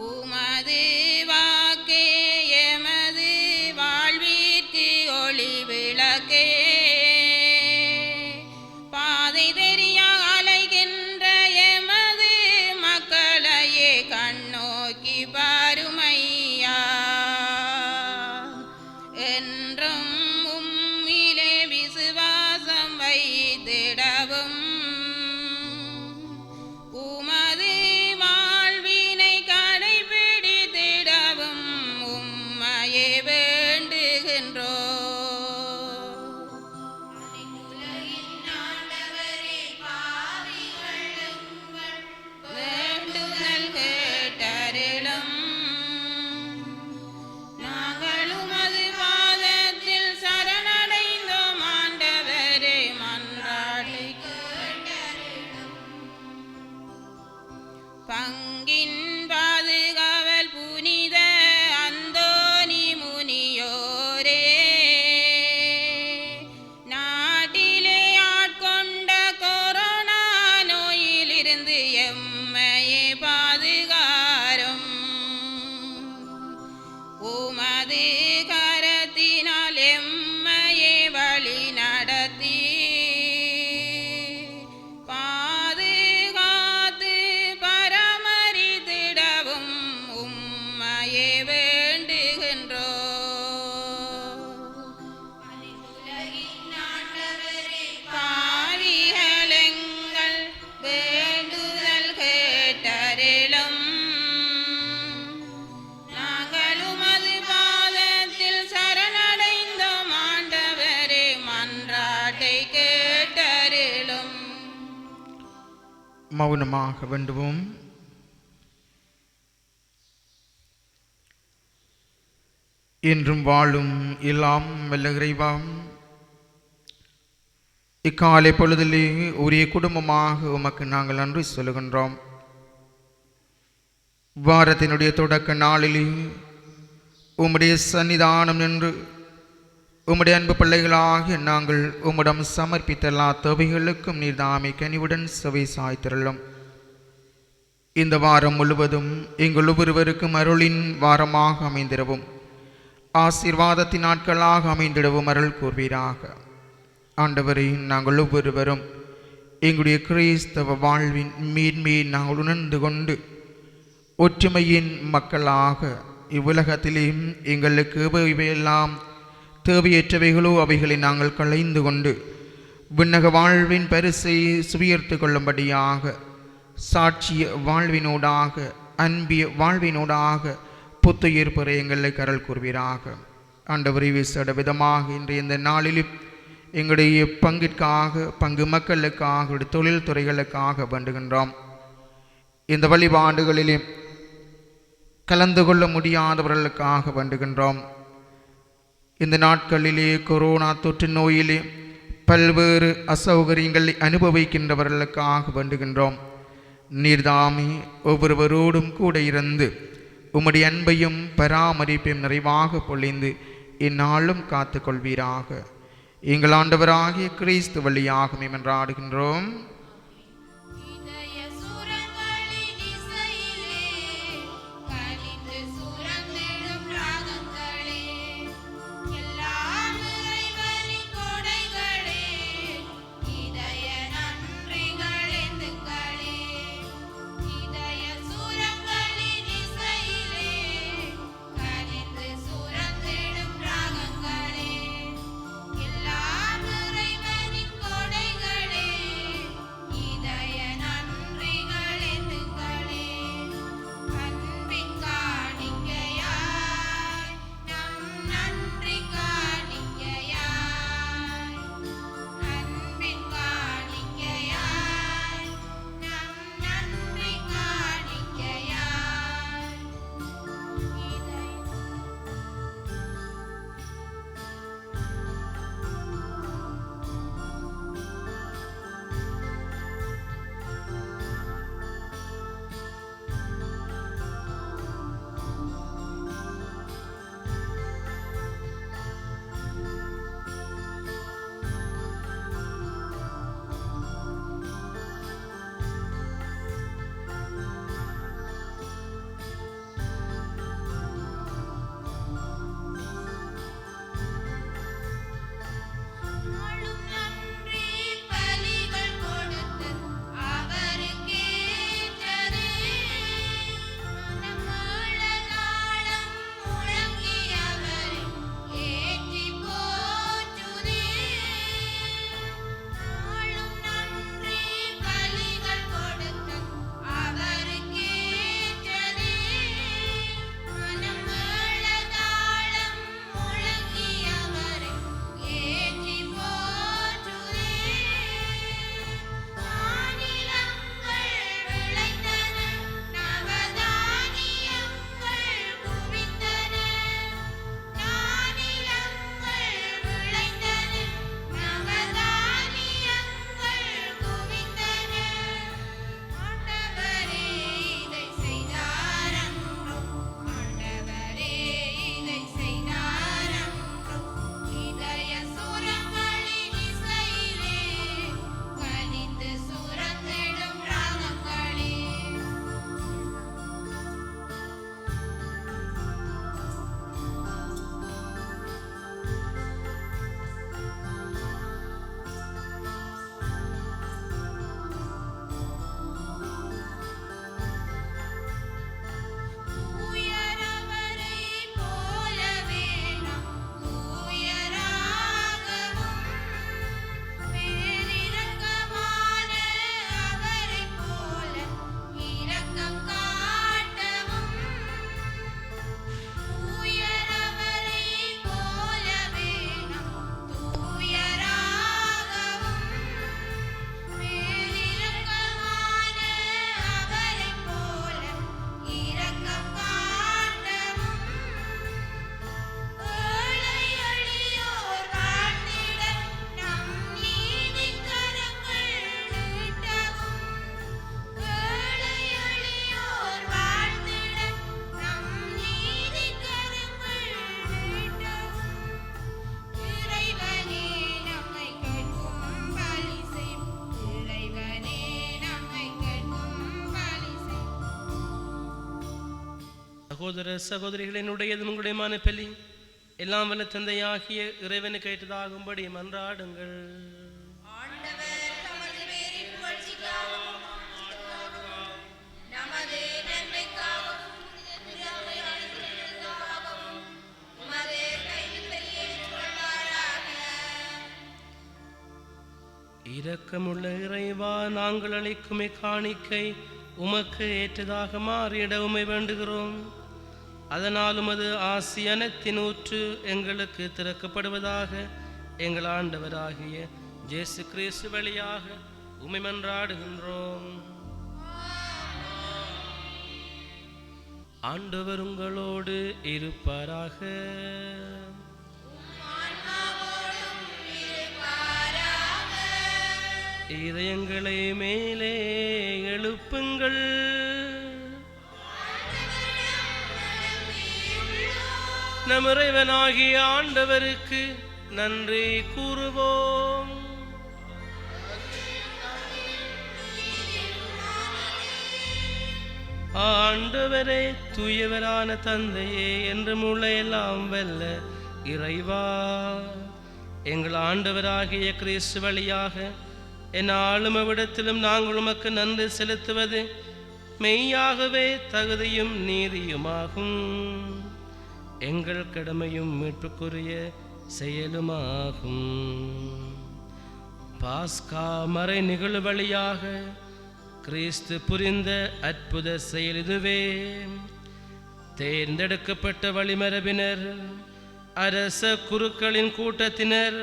உமது வாக்கே எமது வாழ்விற்கு ஒளி விளக்கே, பாதை தெரியா அலைகின்ற எமது மக்களையே கண்ணோக்கி பாருமையா. என்றும் உம்மிலே விசுவாசம் வைத்திடவும் உமது வாழ்வினை கடைபிடித்திடவும் உம்மையே வேண்டுகின்றோம். வேண்டுதல் கேட்டருளும். நாங்கள் உமது பாதத்தில் சரணடைந்தோம் ஆண்டவரே, மன்றாடி பங்கின் பாதுகாவல் புனித அந்தோனி முனியோரே, நாட்டிலே ஆட்கொண்ட கொரோனா நோயிலிருந்து எம்மையே பாதுகாரும். உமது கரத்தினால் எம்மையே வழி நடத்தி பாதுகாத்து பராமரித்திடவும் உம்மையே வேண்டுகின்றோம். பாவிகளெங்கள் வேண்டுதல் மௌனமாக வேண்டுவோம். என்றும் வாழும் எல்லாம் வல்ல இறைவா, இக்காலை பொழுதிலே ஒரே குடும்பமாக உமக்கு நாங்கள் நன்றி சொல்லுகின்றோம். வாரத்தினுடைய தொடக்க நாளிலே உம்முடைய சன்னிதானம் நின்று உம்முடைய அன்பு பிள்ளைகளாக நாங்கள் உம்மிடம் சமர்ப்பித்த எல்லா தேவைகளுக்கும் நீர் தாமே கனிவுடன் செவி சாய்த்திரளும். இந்த வாரம் முழுவதும் எங்கள் ஒவ்வொருவருக்கும் அருளின் வாரமாக அமைந்திடவும், ஆசீர்வாதத்தின் நாட்களாக அமைந்திடவும் அருள் கூர்வீராக. ஆண்டவரை, நாங்கள் ஒவ்வொருவரும் எங்களுடைய கிறிஸ்தவ வாழ்வின் மேன்மையை நாங்கள் உணர்ந்து கொண்டு ஒற்றுமையின் மக்களாக இவ்வுலகத்திலேயும் எங்களுக்கு இவையெல்லாம் தேவையற்றவைகளோ அவைகளை நாங்கள் களைந்து கொண்டு விண்ணக வாழ்வின் பரிசை சுயர்த்து கொள்ளும்படியாக சாட்சிய வாழ்வினோடாக அன்பிய வாழ்வினோடாக புத்துயிர் பெற எங்களை கரல் கூறுவீராக. ஆண்டவரை, விசேட விதமாக இன்றைய இந்த நாளிலும் எங்களுடைய பங்கிற்காக, பங்கு மக்களுக்காக, தொழில் துறைகளுக்காக வேண்டுகின்றோம். இந்த வழிபாடுகளிலே கலந்து கொள்ள முடியாதவர்களுக்காக வேண்டுகின்றோம். இந்த நாட்களிலே கொரோனா தொற்று நோயிலே பல்வேறு அசௌகரியங்களை அனுபவிக்கின்றவர்களுக்காக வேண்டுகின்றோம். நீர்தாமே ஒவ்வொருவரோடும் கூட இருந்து உம்முடைய அன்பையும் பராமரிப்பையும் நிறைவாக பொழிந்து இந்நாளும் காத்து கொள்வீராக. எங்கள் ஆண்டவராகிய கிறிஸ்து வழியாக மன்றாடுகின்றோம். சகோதர சகோதரிகளினுடையது உங்களுடைய மனப்பலி எல்லாம் வல்ல தந்தையாகிய இறைவனுக்கு ஏற்றதாகும்படி மன்றாடுங்கள். ஆண்டவர் தமது பேரின் புகழ்ச்சிக்காகவும் நமது நன்மைக்காகவும் உமது கையில் வெளியேற்றுவாராக. இரக்கமுள்ள இறைவா, நாங்கள் அளிக்கும் காணிக்கை உமக்கு ஏற்றதாக மாறிட உமை வேண்டுகிறோம். அதனால் உமது ஆசி அனைத்தின் ஊற்று எங்களுக்கு திறக்கப்படுவதாக எங்கள் ஆண்டவராகிய இயேசு கிறிஸ்து வழியாக உமை மன்றாடுகின்றோம். ஆண்டவர் உங்களோடு இருப்பாராக. இதயங்களை மேலே எழுப்புங்கள். நம் இறைவனாகிய ஆண்டவருக்கு நன்றி கூறுவோம். ஆண்டவரே, தூயவரான தந்தையே, என்று முளையெல்லாம் வெல்ல இறைவா, எங்கள் ஆண்டவராகிய கிறிஸ்து வழியாக என்னாலும் அவ்விடத்திலும் நாங்கள் உமக்கு நன்றி செலுத்துவது மெய்யாகவே தகுதியும் நீதியுமாகும். எங்கள் கடமையும் மீட்புக்குரிய செயலுமாகும். பாஸ்கா மறை நிகழ்வு வழியாக கிறிஸ்து புரிந்த அற்புத செயல் இதுவே. தேர்ந்தெடுக்கப்பட்ட வழிமரபினர், அரச குருக்களின் கூட்டத்தினர்,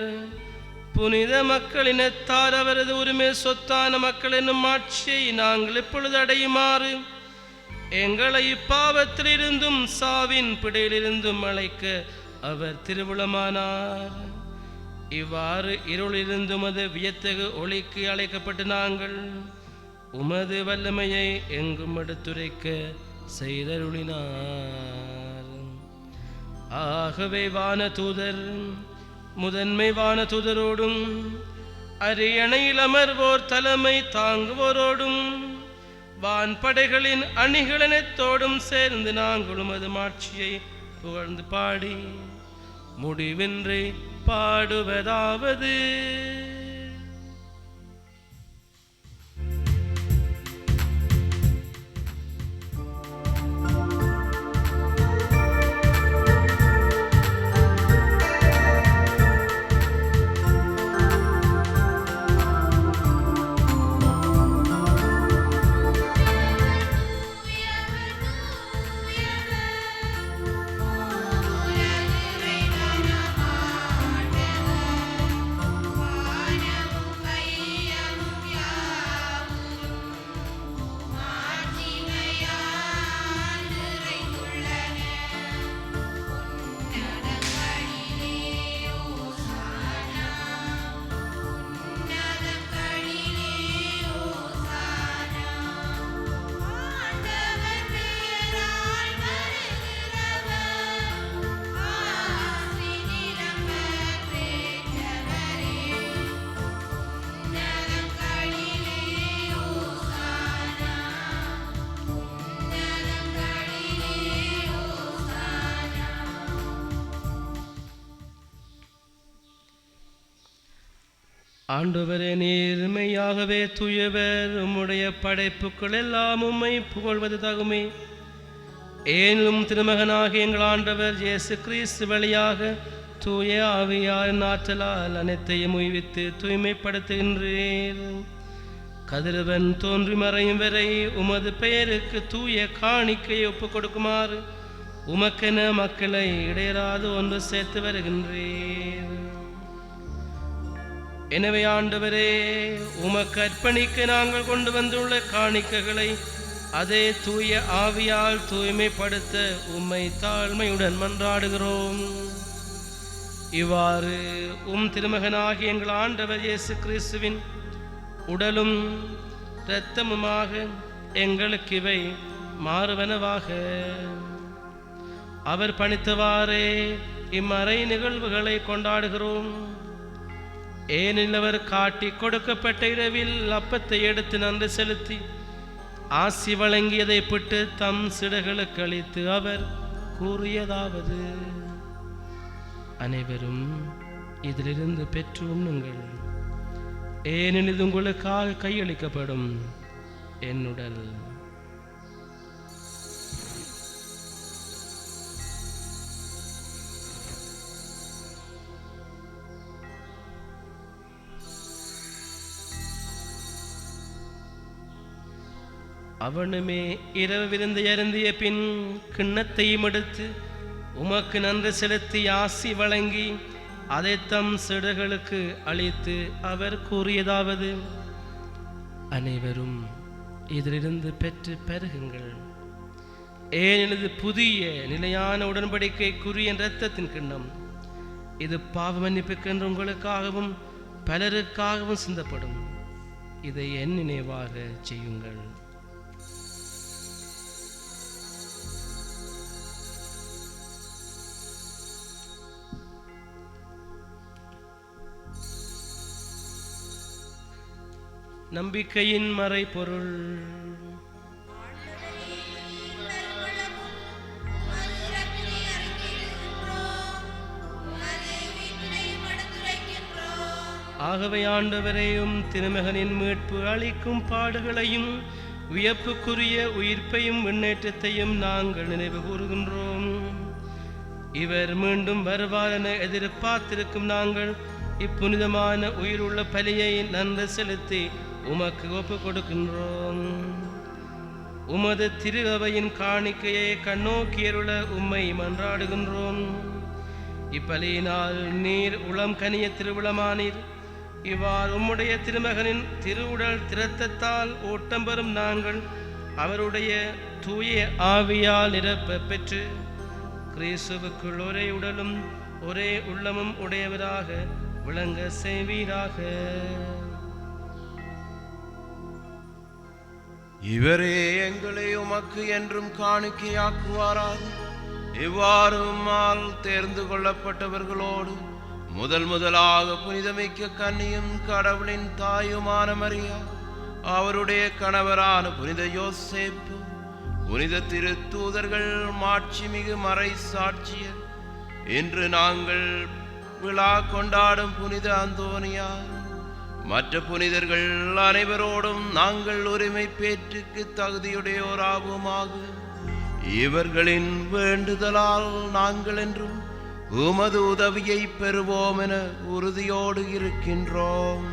புனித மக்களினத்தார் அவரது உரிமை சொத்தான மக்கள் என்னும் ஆட்சியை நாங்கள் இப்பொழுது அடையுமாறு எங்களை இப்பாவத்தில் இருந்தும் சாவின் பிடியிலிருந்தும் அழைக்க அவர் திருவுளமானார். இவ்வாறு இருளிலிருந்து உமது வியத்தகு ஒளிக்கு அழைக்கப்பட்டு நாங்கள் உமது வல்லமையை எங்கும் எடுத்துரைக்க செய்தருளினார். ஆகவே வானதூதர், முதன்மை வானதூதரோடும் அரியணையில் அமர்வோர் தலைமை தாங்குவோரோடும் வான்படைகளின் அணிகளனத்தோடும் சேர்ந்து நாங்கள் உமது மாட்சியை புகழ்ந்து பாடி முடிவின்றி பாடுவதாவது: ஆண்டவரே, நேர்மையாகவே தூயவர். உம்முடைய படைப்புகள் எல்லாம் உம்மை புகழ்வது தகுமே. ஏனும் திருமகனாக எங்கள் ஆண்டவர் இயேசு கிறிஸ்து வழியாக தூய ஆவியாரின் ஆற்றலால் அனைத்தையும் உய்வித்து தூய்மைப்படுத்துகின்றேன். கதிரவன் தோன்றி மறையும் வரை உமது பெயருக்கு தூய காணிக்கையை ஒப்புக் கொடுக்குமாறு உமக்கென மக்களை இடையராது ஒன்று சேர்த்து வருகின்றேன். எனவே ஆண்டவரே, உமக்கு அர்ப்பணிக்க நாங்கள் கொண்டு வந்துள்ள காணிக்கைகளை அதே தூய ஆவியால் தூய்மைப்படுத்த உம்மை தாழ்மையுடன் மன்றாடுகிறோம். இவ்வாறு திருமகனாகிய எங்கள் ஆண்டவர் இயேசு கிறிஸ்துவின் உடலும் இரத்தமுமாக எங்களுக்கு இவை மாறுவனவாக. அவர் பணித்தவாறே இம்மறை நிகழ்வுகளை கொண்டாடுகிறோம். ஏனெனில் அவர் காட்டி கொடுக்கப்பட்ட இரவில் அப்பத்தை எடுத்து நன்றி செலுத்தி ஆசி வழங்கியதை பெற்று தம் சிடர்களுக்கு அளித்து அவர் கூறியதாவது, அனைவரும் இதிலிருந்து பெற்று உண்ணுங்கள், ஏனெனில் இது உங்களுக்காக கையளிக்கப்படும் என் உடல். அவனுமே இரவு விருந்தை அருந்திய பின் கிண்ணத்தையும் எடுத்து உமக்கு நன்றி செலுத்தி ஆசி வழங்கி அதை தம் சிடர்களுக்கு அளித்து அவர் கூறியதாவது, அனைவரும் இதிலிருந்து பெற்று பெருகுங்கள், ஏனெனில் புதிய நிலையான உடன்படிக்கைக்குரிய இரத்தத்தின் கிண்ணம், இது பாவ மன்னிப்புக்கென்று உங்களுக்காகவும் பலருக்காகவும் சிந்தப்படும். இதை என் நினைவாக செய்யுங்கள். நம்பிக்கையின் மறைபொருள். ஆகவே ஆண்டவரையும் திருமகனின் மீட்பு அளிக்கும் பாடுகளையும் வியப்புக்குரிய உயிர்ப்பையும் முன்னேற்றத்தையும் நாங்கள் நினைவு கூறுகின்றோம். இவர் மீண்டும் வருவார் என எதிர்பார்த்திருக்கும் நாங்கள் இப்புனிதமான உயிருள்ள பலியை நன்றி செலுத்தி உமக்கு ஒப்பு கொடுக்கின்றோம். உமது திரு அவையின் காணிக்கையை கண்ணோக்கியருள உம்மை மன்றாடுகின்றோம். இப்பலியினால் நீர் உளம் கனிய திருவிழமானீர். இவ்வாறு உம்முடைய திருமகனின் திருவுடல் திரத்தத்தால் ஓட்டம் பெறும் நாங்கள் அவருடைய தூய ஆவியால் நிரப்ப பெற்று கிறிஸ்துவுக்குள் ஒரே உடலும் ஒரே உள்ளமும் உடையவராக விளங்க செய்வீராக. இவரே எங்களை உமக்கு என்றும் காணிக்கையாக்குவாராக. இவ்வாறு உம்மால் தேர்ந்து கொள்ளப்பட்டவர்களோடு முதலாக புனிதமிக்க கன்னியும் கடவுளின் தாயுமான மரியா, அவருடைய கணவரான புனித யோசேப்பு, புனித திருத்தூதர்கள், மாட்சிமிகு மறை சாட்சியர், இன்று நாங்கள் விழா கொண்டாடும் புனித அந்தோனியா, மற்ற புனிதர்கள் அனைவரோடும் நாங்கள் உரிமை பேற்றுக்கு தகுதியுடையோராகுமாக. இவர்களின் வேண்டுதலால் நாங்கள் என்றும் உமது உதவியை பெறுவோம் என உறுதியோடு இருக்கின்றோம்.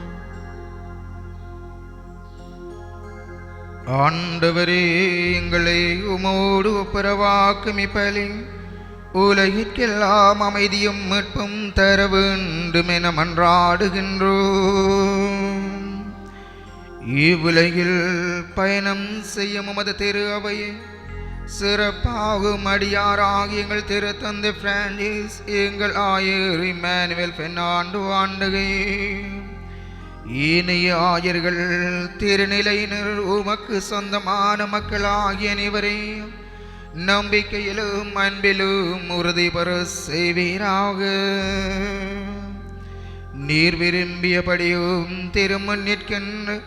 ஆண்டவரே, எங்களை உமோடு ஒப்புரவாக்கும் இப்பலி உலகிற்கெல்லாம் அமைதியும் மீட்பும் தர வேண்டும் என மன்றாடுகின்றோம். இவ்வுலகில் பயணம் செய்யும் உமது திரு அவையை சிறப்பாகும் அடியாராகி எங்கள் திருத்தந்தை பிரான்சிஸ், எங்கள் ஆயர் இம்மானுவேல் பெர்னாண்டோ ஆண்டகை, இனிய ஆயர்கள், திருநிலையினர், உமக்கு சொந்தமான மக்கள் ஆகிய அனைவரையும் நம்பிக்கையிலும் அன்பிலும் உறுதி பெற செய்வீராக. நீர் விரும்பியபடியும் திருமுன் நிற்கின்ற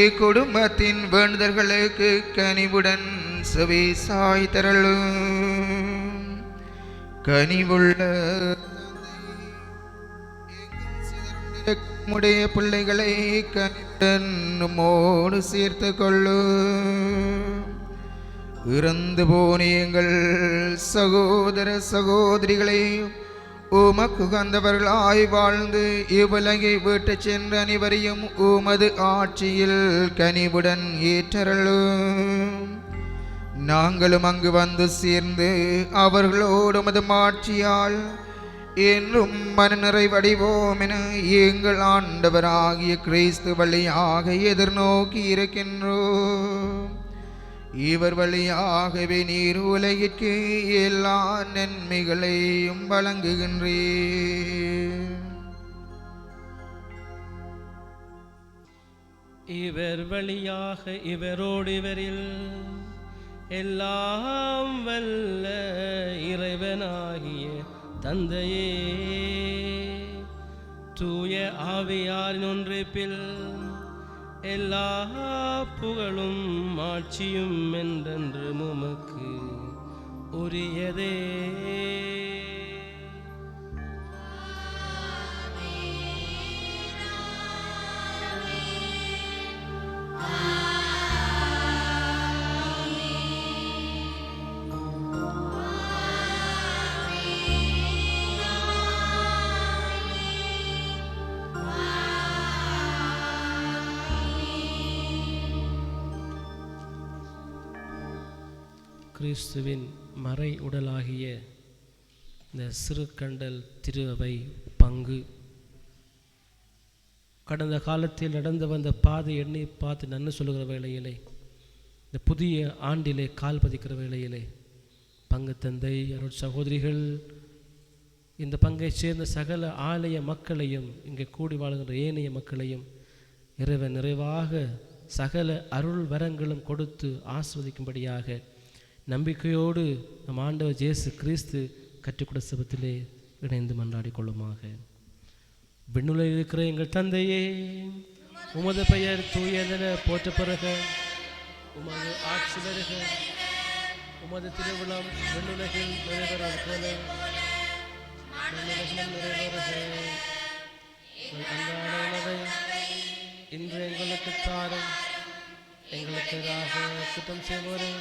இக்குடும்பத்தின் வேண்டுதல்களுக்கு கனிவுடன் செவி சாய்தரலும். கனிவுள்ள உடைய பிள்ளைகளை கனிவுடன் நம்மோடு சேர்த்து கொள்ளும். இறந்து போன எங்கள் சகோதர சகோதரிகளையும் உமக்கு உகந்தவர்களாய் வாழ்ந்து இவ்வுலகை விட்டு சென்ற அனைவரையும் உமது ஆட்சியில் கனிவுடன் ஏற்றருளும். நாங்களும் அங்கு வந்து சேர்ந்து அவர்களோடு உமது ஆட்சியால் என்றும் மனநிறைவடைவோம் என எங்கள் ஆண்டவராகிய கிறிஸ்து வழியாக எதிர்நோக்கி இருக்கின்றோம். இவர் வழியாகவே நீர் உலகிற்கு எல்லா நன்மைகளையும் வழங்குகின்றீர். இவர் வழியாக இவரோடு இவரில் எல்லாம் வல்ல இறைவனாகிய தந்தையே, தூய ஆவியாரின் ஒன்றிப்பில் எல்லா புகழும் ஆட்சியும் என்றென்று உமக்கு உரியதே. கிறிஸ்துவின் மறை உடலாகிய இந்த சிறு கண்டல் திரு அவை பங்கு கடந்த காலத்தில் நடந்து வந்த பாதை எண்ணி பார்த்து நன்மை சொல்லுகிற வேளையிலே, இந்த புதிய ஆண்டிலே கால் பதிக்கிற வேளையிலே பங்கு தந்தை அருட் சகோதரிகள் இந்த பங்கை சேர்ந்த சகல ஆலய மக்களையும் இங்கே கூடி வாழ்கின்ற ஏனைய மக்களையும் இறைவன் நிறைவாக சகல அருள் வரங்களும் கொடுத்து ஆஸ்வதிக்கும்படியாக நம்பிக்கையோடு நம் ஆண்டவர் இயேசு கிறிஸ்து கற்றுக்கொடுத்த சபத்திலே இணைந்து மன்றாடி கொள்ளுமாக. விண்ணுலகில் இருக்கிற எங்கள் தந்தையே, உமது பெயர் தூயதென போற்ற பிறக, உமது ஆட்சி வருக, உமது திருவிழம் விண்ணுலகில் நிறைவேறது போல மண்ணுலகிலும் நிறைவேறுக. அன்றாட உணவை இன்று எங்களுக்கு தாரும். எங்களுக்கு குற்றம் செய்வோரே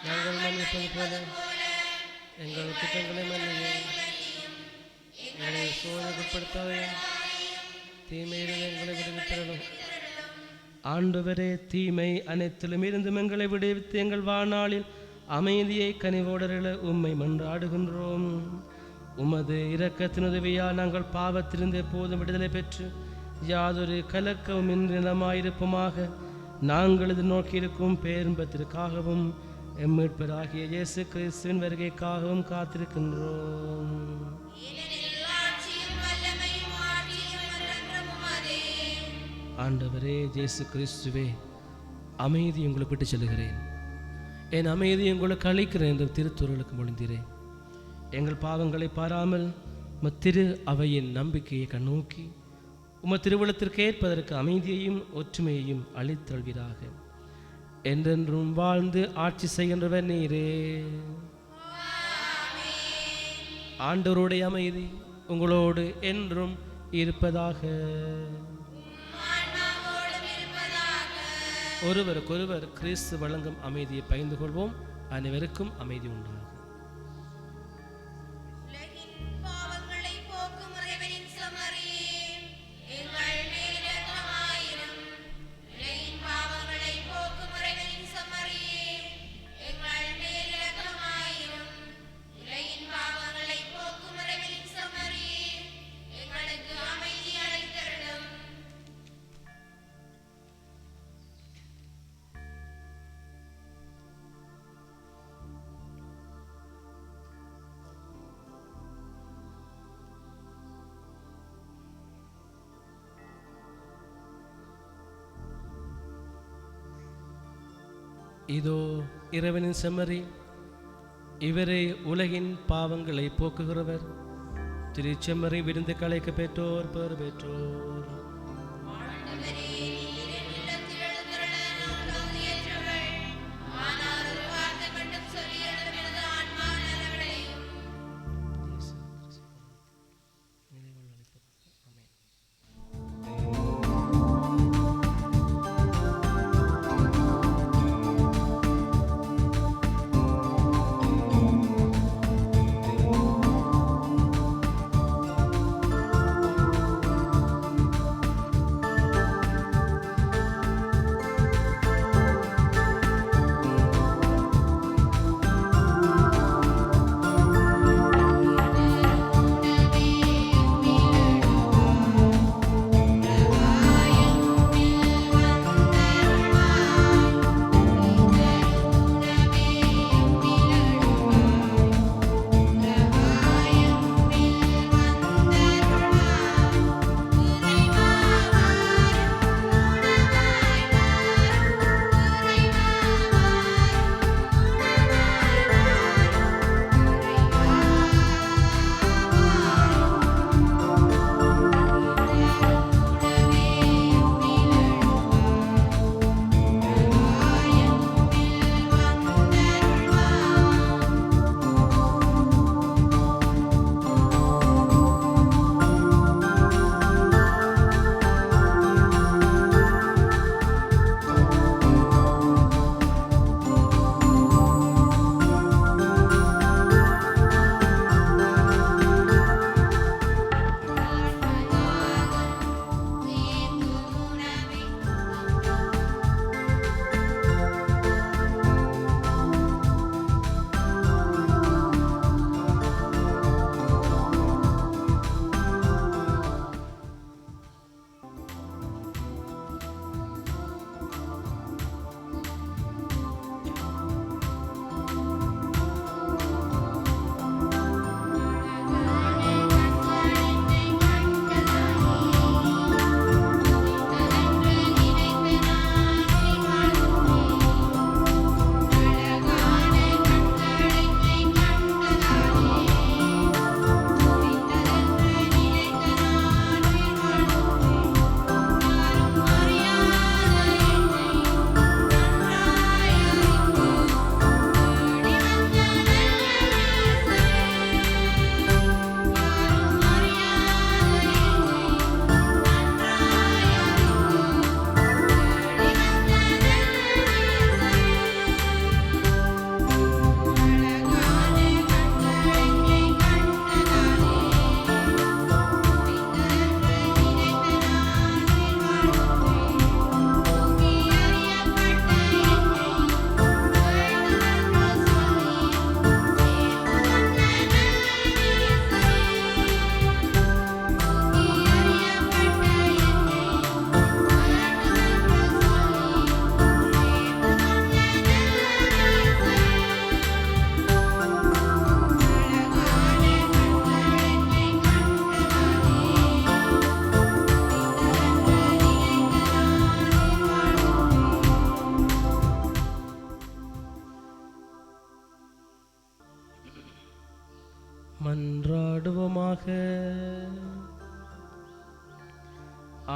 நாங்கள் மன்னிப்பது போல எங்கள் குற்றங்களை மன்னியும். எங்களை சோதனைப்படுத்தாதே, தீமையிலிருந்து எங்களை விடுவித்தரணும். ஆண்டவரே, தீமை அனைத்திலும் இருந்தும் எங்களை விடுவித்து எங்கள் வாழ்நாளில் அமைதியை கனிவோடரில் உம்மை மன்றாடுகின்றோம். உமது இரக்கத்தின் உதவியால் நாங்கள் பாவத்திலிருந்து எப்போதும் விடுதலை பெற்று யாதொரு கலக்கமும் இன்றி நலமாயிருப்போமாக. நாங்கள் இது நோக்கியிருக்கும் பேரின்பத்திற்காகவும் எம்மீட்பராகிய இயேசு கிறிஸ்துவின் வருகைக்காகவும் காத்திருக்கின்றோம். ஆண்டவரே இயேசு கிறிஸ்துவே, அமைதி உங்களுக்கு விட்டு செல்கிறேன், என் அமைதி உங்களுக்கு அளிக்கிறேன் என்று திருத்துறளுக்கு மொழிந்தீரேன். எங்கள் பாவங்களை பாராமல் திரு அவையின் நம்பிக்கையை கண்ணோக்கி திருவுளத்திற்கு ஏற்பதற்கு அமைதியையும் ஒற்றுமையையும் அளித்தல்வீராக. என்றென்றும் வாழ்ந்து ஆட்சி செய்கின்றவர் நீரே. ஆண்டவருடைய அமைதி உங்களோடு என்றும் இருப்பதாக. ஒருவருக்கொருவர் கிறிஸ்து வழங்கும் அமைதியை பகிர்ந்து கொள்வோம். அனைவருக்கும் அமைதி உண்டாகும். இதோ இறைவனின் செம்மறி, இவரே உலகின் பாவங்களை போக்குகிறவர். திருச்செம்மறி விருந்து கலைக்க பெற்றோர் பேர் பெற்றோர்.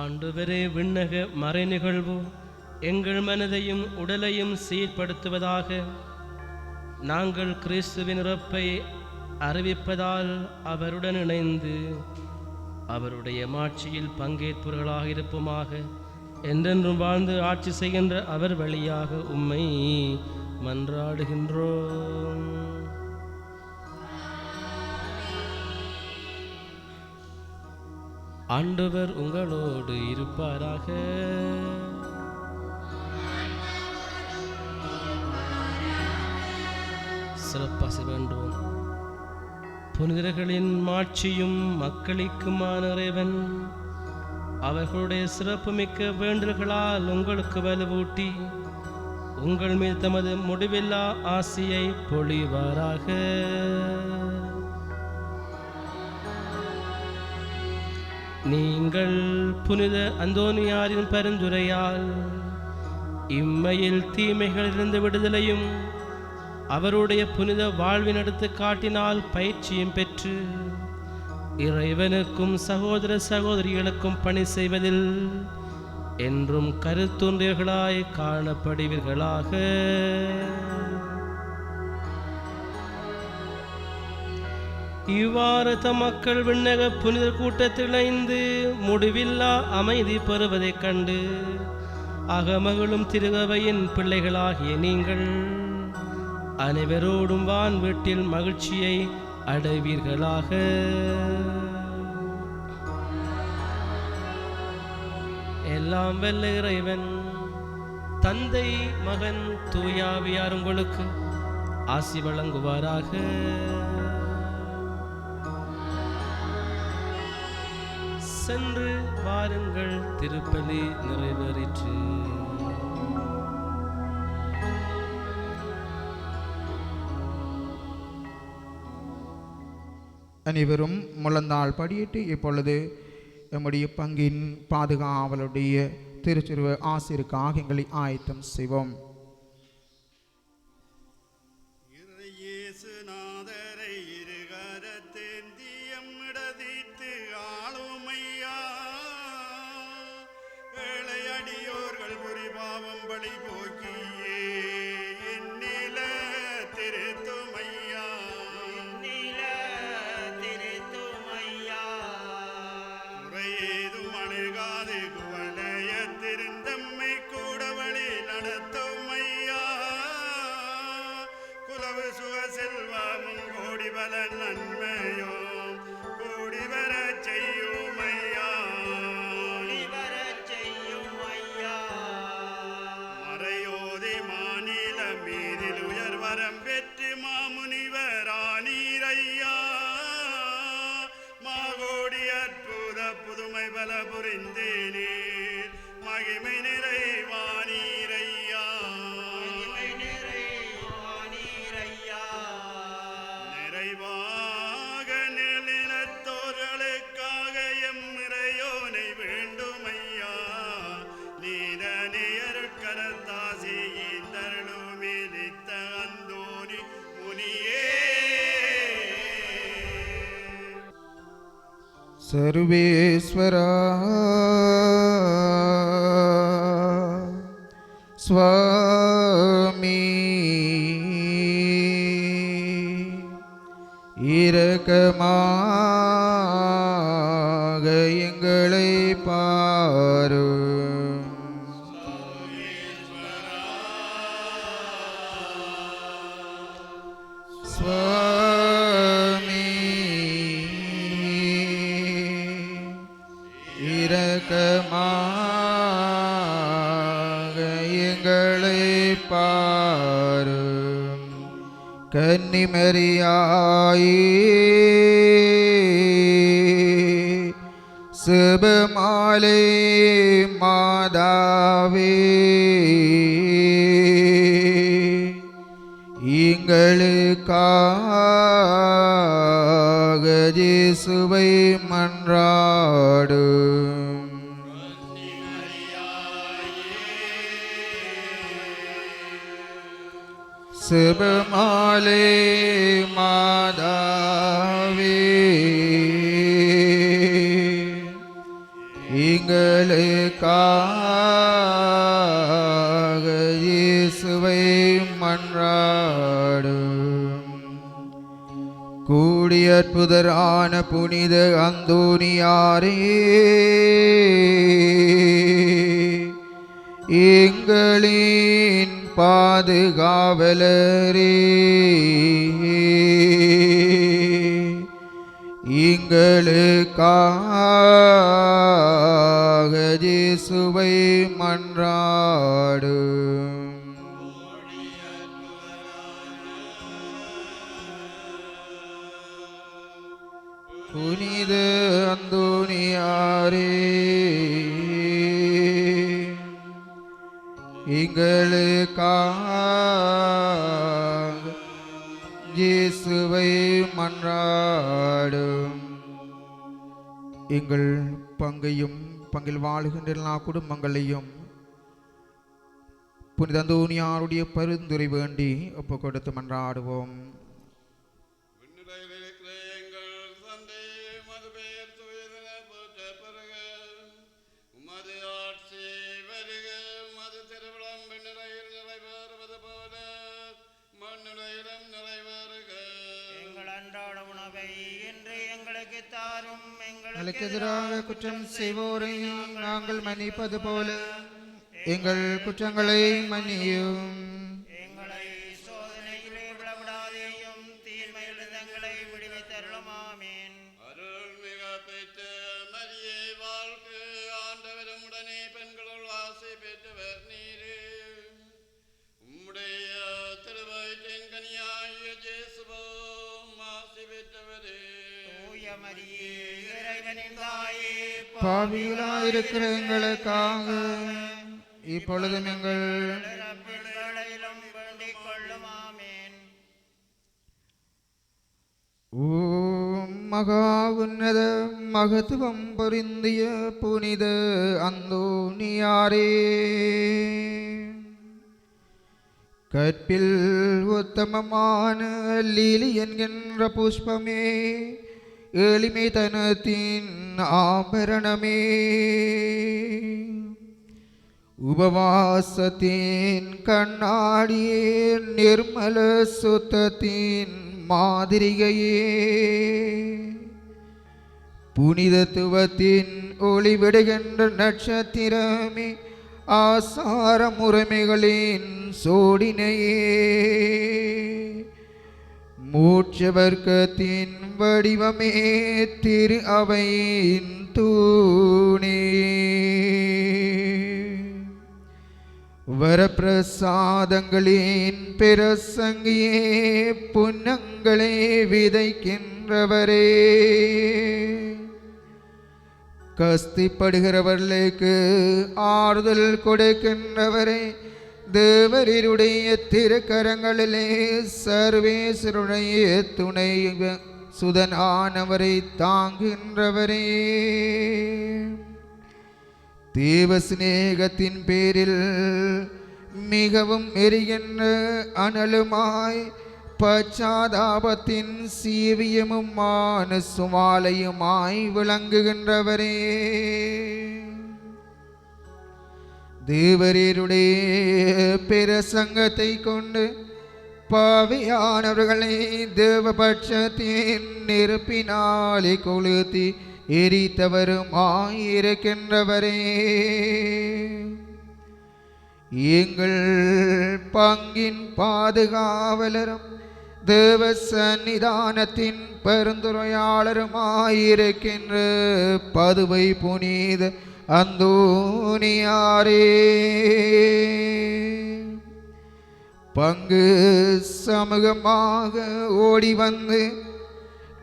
ஆண்டவரே, விண்ணக மறை நிகழ்வு எங்கள் மனதையும் உடலையும் சீர்படுத்துவதாக. நாங்கள் கிறிஸ்துவின் இறப்பை அறிவிப்பதால் அவருடன் இணைந்து அவருடைய மாட்சியில் பங்கேற்பவர்களாக இருப்போமாக. என்றென்றும் வாழ்ந்து ஆட்சி செய்கின்ற அவர் வழியாக உம்மை மன்றாடுகின்றோம். ஆண்டவர் உங்களோடு இருப்பாராக. சிறப்பாசி வேண்டும். புனிதர்களின் மாட்சியும் மக்களுக்குமான இறைவன் அவர்களுடைய சிறப்புமிக்க வேண்டல்களால் உங்களுக்கு வலுவூட்டி உங்கள் மேல் தமது முடிவில்லா ஆசியை பொழிவாராக. நீங்கள் புனித அந்தோனியாரின் பரிந்துரையால் இம்மையில் தீமைகளிலிருந்து விடுதலையும் அவருடைய புனித வாழ்வின் எடுத்துக்காட்டினால் பயிற்சியும் பெற்று இறைவனுக்கும் சகோதர சகோதரிகளுக்கும் பணி செய்வதில் என்றும் கருத்தொன்றியர்களாய் காணப்படுவீர்களாக. இவ்வாறு தம் மக்கள் விண்ணக புனித கூட்டத்தில் இணைந்து முடிவில்லா அமைதி பெறுவதைக் கண்டு அகமகளும் திருகவையின் பிள்ளைகளாகிய நீங்கள் அனைவரோடும் வான் வீட்டில் மகிழ்ச்சியை அடைவீர்களாக. எல்லாம் வல்ல இறைவன் தந்தை, மகன், தூயாவியார் உங்களுக்கு ஆசி வழங்குவாராக. சென்று வாருங்கள், திருப்பலி நிறைவேறிற்று. அனைவரும் முழந்தாள் படியிட்டு இப்பொழுது நம்முடைய பங்கின் பாதுகாவலுடைய திருச்சிறுவ ஆசிரியருக்காக எங்களை ஆயத்தம் செய்வோம். सर्वेश्वरा स्वामी இரக்கமாக எங்களை பாரும். स्वामी இரக்கமாக எங்களை பாரும். கன்னிமரியாயே சுபமாலை மாதாவே எங்களுக்காக இயேசுவை மன்றாடும். சுபமாலை மாதாவே எங்களை அற்புதரான புனித அந்தோனியாரே, எங்களின் பாதுகாவலரே, எங்களுக்காக இயேசுவை மன்றாடும். புனித அந்தோனியாரே, எங்களுக்காக இயேசுவை மன்றாடும். எங்கள் பங்கையும் பங்கில் வாழுகின்ற எல்லா குடும்பங்களையும் புனித அந்தோனியாருடைய பரிந்துரை வேண்டி ஒப்பு கொடுத்து மன்றாடுவோம். எங்களுக்கு எதிராக குற்றம் செய்வோரை நாங்கள் மன்னிப்பது போல எங்கள் குற்றங்களை மன்னியும். எங்களை சோதனையிலே விழவிடாதேயும், தீமையிலிருந்து எங்களை விடுவித்தருளும். ஆமென். அருள் மிக பெற்ற மரியே வாழ்க, ஆண்டவரும் உடனே பெண்களுள் ஆசை பெற்றவர் நீரே. உம்முடைய திருவயிற்றின் கனியாகிய இயேசுவும் ஆசை பெற்றவரே. தூய மரியே, இறைவனின் தாயே, பாவிகளாயிருக்கிற எங்களுக்காக இப்பொழுதும் எங்கள் பிள்ளைகளிலும் வேண்டிக் கொள்ளும். ஆமென். ஓம் மகா உன்னத மகத்துவம் பொருந்திய புனித அந்தோனியாரே, கற்பில் உத்தமமான லீலி என்கின்ற புஷ்பமே, எளிமை தனத்தின் ஆபரணமே, உபவாசத்தின் கண்ணாடியே, நிர்மல சுத்தத்தின் மாதிரிகையே, புனிதத்துவத்தின் ஒளிவிடுகின்ற நட்சத்திரமே, ஆசார முறைமைகளின் சோடினையே, மூட்ச வர்க்கத்தின் வடிவமே, திரு அவையின் தூணே, வரப்பிரசாதங்களின் பிரசங்கியே, புன்னங்களை விதைக்கின்றவரே, கஸ்திப்படுகிறவர்களுக்கு ஆறுதல் கொடுக்கின்றவரே, தேவருடைய திருக்கரங்களிலே சர்வேஸ்வருடைய துணை சுதனானவரை தாங்குகின்றவரே, தேவ சிநேகத்தின் பேரில் மிகவும் எரிகின்ற அனலுமாய், பச்சாதாபத்தின் சீவியமுமான சுமாலையுமாய் விளங்குகின்றவரே, தேவரீருடைய பிரசங்கத்தை கொண்டு பாவியானவர்களை தேவபட்சத்தின் நெருப்பினாலே கொளுத்தி எரித்தவருமாயிருக்கின்றவரே, எங்கள் பங்கின் பாதுகாவலரும் தேவ சந்நிதானத்தின் பெருந்துரையாளருமாயிருக்கின்ற பதுவை புனித அந்தோனியாரே, பங்கு சமூகமாக ஓடி வந்து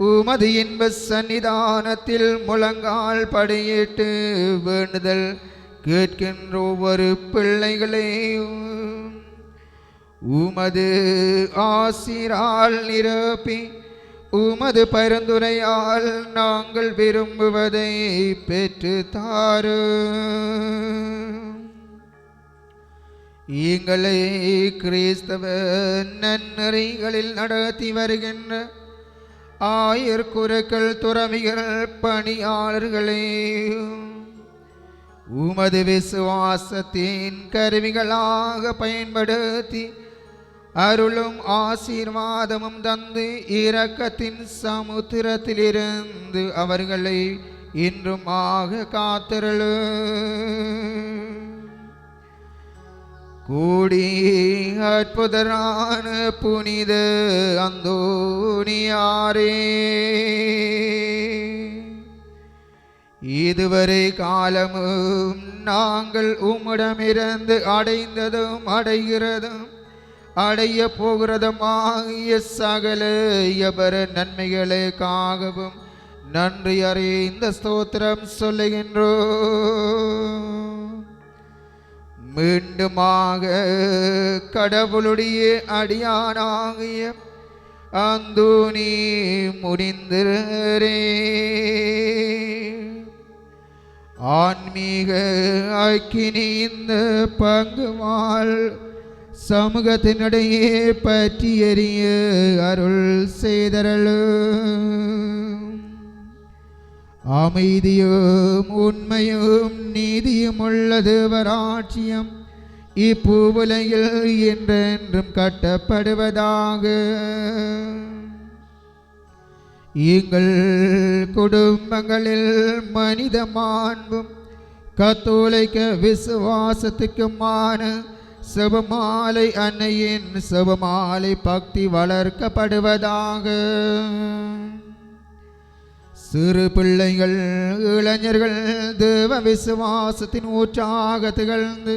உமது இன்ப சந்நிதானத்தில் முழங்கால் படையிட்டு வேண்டுதல் கேட்கின்ற ஒவ்வொரு பிள்ளைகளையும் உமது ஆசிரால் நிரப்பி, உமது பரிந்துரையால் நாங்கள் விரும்புவதை பெற்று தாரும். எங்களை கிறிஸ்தவ நன்னறிகளில் நடத்தி வருகின்ற ஆயர்குருக்கள், துறவிகள், பணியாளர்களே, உமது விசுவாசத்தின் கருவிகளாக பயன்படுத்தி அருளும் ஆசீர்வாதமும் தந்து இரக்கத்தின் சமுத்திரத்திலிருந்து அவர்களை இன்றும் காத்தருளு. கூடி அற்புதரான புனித அந்தோனியாரே, இதுவரை காலமும் நாங்கள் உம்மிடமிருந்து அடைந்ததும் அடைகிறதும் அடைய போகிறதுமாகிய சகல எபர நன்மைகளுக்காகவும் நன்றி அறிந்த ஸ்தோத்திரம் சொல்லுகின்றோம். மீண்டுமாக கடவுளுடைய அடியானாகிய அந்தோனி முடிந்தரே ஆன்மீக அக்கினி இந்த பங்குவாள் சமூகத்தினிடையே பற்றி எறிய அருள் செய்தருளும். அமைதியும் உண்மையும் நீதியும் உள்ள தேவராட்சியம் இப்பூவுலகில் என்றென்றும் கட்டப்படுவதாக. எங்கள் குடும்பங்களில் மனித மாண்பும் கத்தோலிக்க விசுவாசத்துக்குமான செபமாலை அன்னையின் செபமாலை பக்தி வளர்க்கப்படுவதாக. சிறு பிள்ளைகள் இளைஞர்கள் தேவ விசுவாசத்தின் ஊற்றாக திகழ்ந்து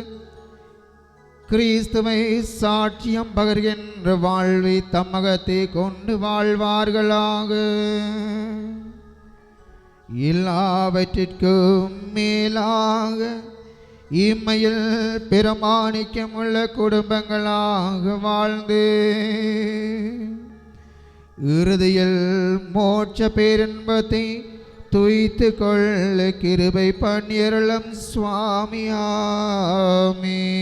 கிறிஸ்துவை சாட்சியம் பகர்கின்ற வாழ்வை தம்மகத்தை கொண்டு வாழ்வார்களாக. எல்லாவற்றிற்கும் மேலாக இம்மையில் பிரமாணிக்கமுள்ள குடும்பங்களாக வாழ்ந்து இறுதியில் மோட்ச பேரின்பத்தை துய்த்து கொள்ள கிருபை பண்ணியருளும் சுவாமி. ஆமென்.